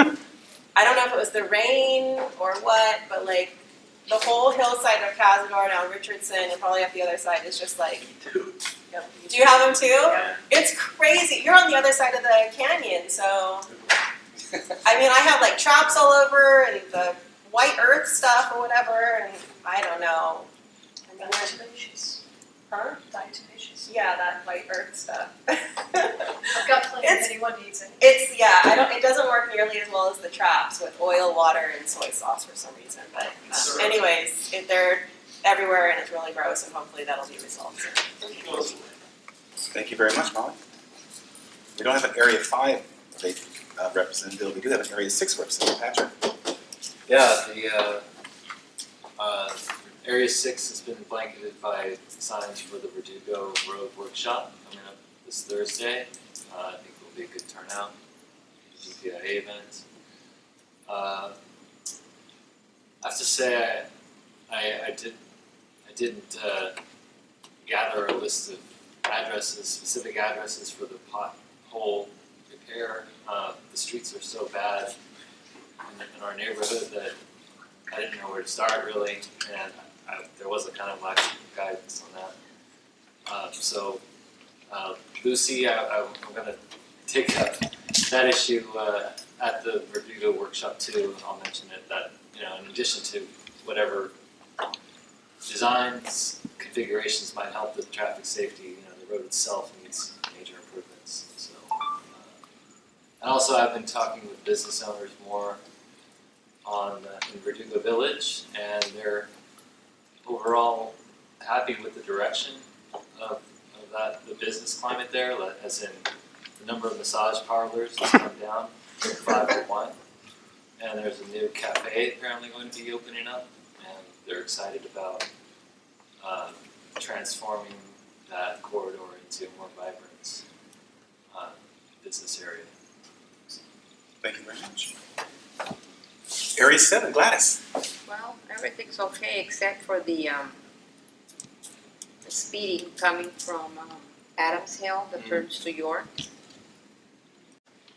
I don't know if it was the rain or what, but like the whole hillside of Cazador down Richardson and probably up the other side is just like. Do you have them too? Yeah. It's crazy. You're on the other side of the canyon, so. I mean, I have like traps all over and the white earth stuff or whatever, and I don't know. Congratulations. Huh? Diatomaceous. Yeah, that white earth stuff. I've got plenty if anyone needs it. It's, yeah, it doesn't work nearly as well as the traps with oil, water, and soy sauce for some reason. But anyways, they're everywhere and it's really gross, and hopefully that'll be resolved soon. Thank you very much, Molly. We don't have an Area 5 representative. We do have an Area 6 representative, Patrick. Yeah, the Area 6 has been blanketed by signs for the Verdugo Road Workshop coming up this Thursday. I think it will be a good turnout for the GPIA event. I have to say, I didn't gather a list of addresses, specific addresses for the pothole repair. The streets are so bad in our neighborhood that I didn't know where to start really, and there was a kind of lack of guidance on that. So Lucy, I'm going to take up that issue at the Verdugo workshop too. I'll mention it that, in addition to whatever designs, configurations might help the traffic safety, the road itself needs major improvements. So, and also I've been talking with business owners more in Verdugo Village, and they're overall happy with the direction of the business climate there, as in the number of massage parlors has come down from 5 to 1, and there's a new cafe apparently going to be opening up, and they're excited about transforming that corridor into a more vibrant business area. Thank you very much. Area 7, Gladys. Well, everything's okay except for the speeding coming from Adams Hill that turns to York.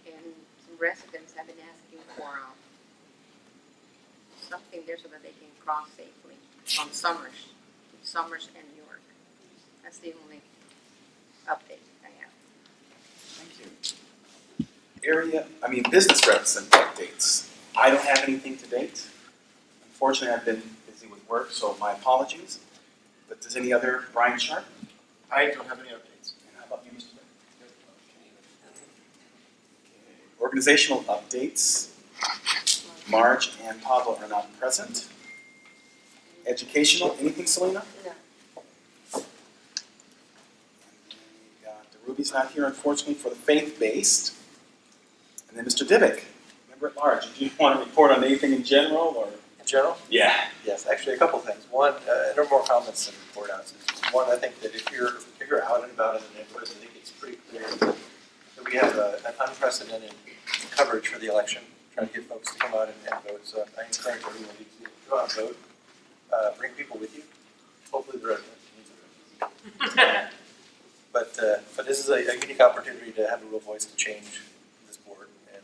And some residents have been asking for something there so that they can cross safely on Summers and York. That's the only update I have. Thank you. Business representative updates. I don't have anything to date. Unfortunately, I've been busy with work, so my apologies. But does any other, Brian Sharp? I don't have any updates. And how about you, Mr. Beck? Okay. Organizational updates. Marge and Pablo are not present. Educational, anything, Selena? No. And then we got Ruby's not here, unfortunately, for the faith-based. And then Mr. Divick, member at large. Do you want to report on anything in general, or? In general? Yeah. Yes, actually a couple things. One, no more comments than report outs. One, I think that if you're out and about in the neighborhood, I think it's pretty clear that we have an unprecedented coverage for the election, trying to get folks to come out and vote. So I encourage everyone to go out and vote. Bring people with you. Hopefully the residents. But this is a unique opportunity to have a real voice to change this board and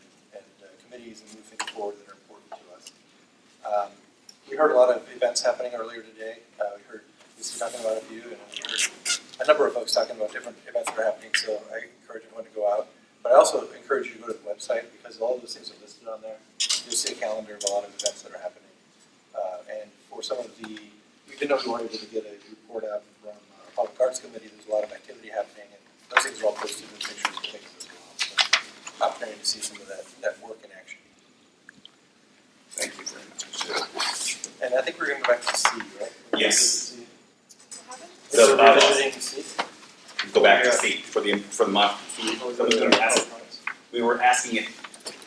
committees and move things forward that are important to us. We heard a lot of events happening earlier today. We heard Lucy talking about a few, and we heard a number of folks talking about different events that are happening. So I encourage everyone to go out. But I also encourage you to go to the website because all those things are listed on there. You'll see a calendar of a lot of events that are happening. And for some of even though we weren't able to get a report out from our Public Arts Committee, there's a lot of activity happening, and those things are all posted in pictures and things as well. So opportunity to see some of that work in action. Thank you very much, Mr. And I think we're going to go back to C, right? Yes. So we're revisiting C. Go back to C for the mod. We were asking if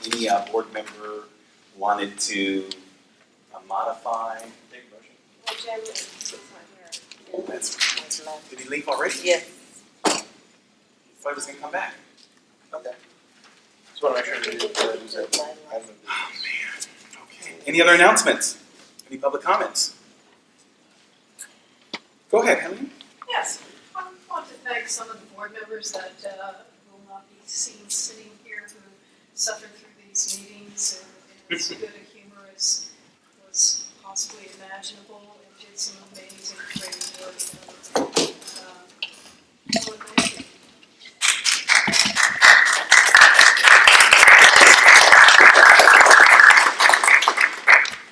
any board member wanted to modify. Well, Jim is not here. That's, did he leave already? Yes. I thought he was going to come back. Okay. Just want to make sure that it is a item of business. Oh, man. Okay. Any other announcements? Any public comments? Go ahead, Helen. Yes, I want to thank some of the board members that will not be seen sitting here who suffered through these meetings and as good a humor as was possibly imaginable and did some amazing great work. So thank you.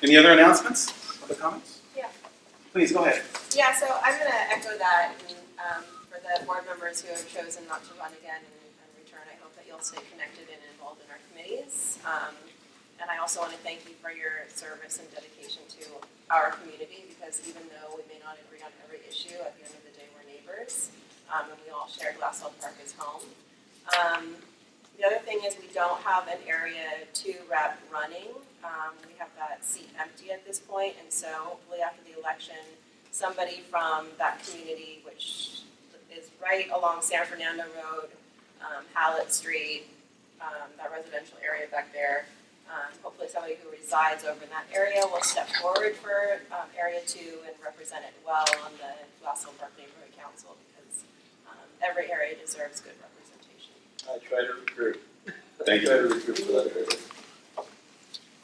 Any other announcements? Other comments? Yeah. Please, go ahead. Yeah, so I'm going to echo that and For the board members who have chosen not to run again and return, I hope that you'll stay connected and involved in our committees. And I also want to thank you for your service and dedication to our community, because even though we may not agree on every issue, at the end of the day, we're neighbors, and we all share Glassell Park as home. The other thing is we don't have an Area 2 rep running. We have that seat empty at this point, and so hopefully after the election, somebody from that community, which is right along San Fernando Road, Hallett Street, that residential area back there, hopefully somebody who resides over in that area will step forward for Area 2 and represent it well on the Glassell Park Neighborhood Council, because every area deserves good representation. I try to recruit. Thank you. I try to recruit for that area.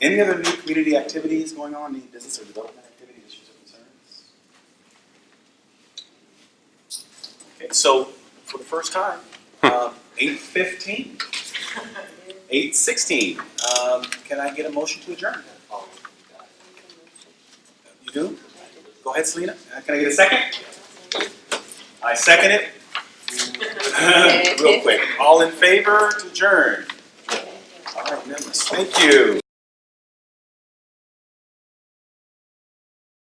Any other new community activities going on? Any business or development activities, issues or concerns? Okay, so for the first time, 8:15, 8:16. Can I get a motion to adjourn? You do? Go ahead, Selena. Can I get a second? I second it. Real quick. All in favor to adjourn? All right, members. Thank you.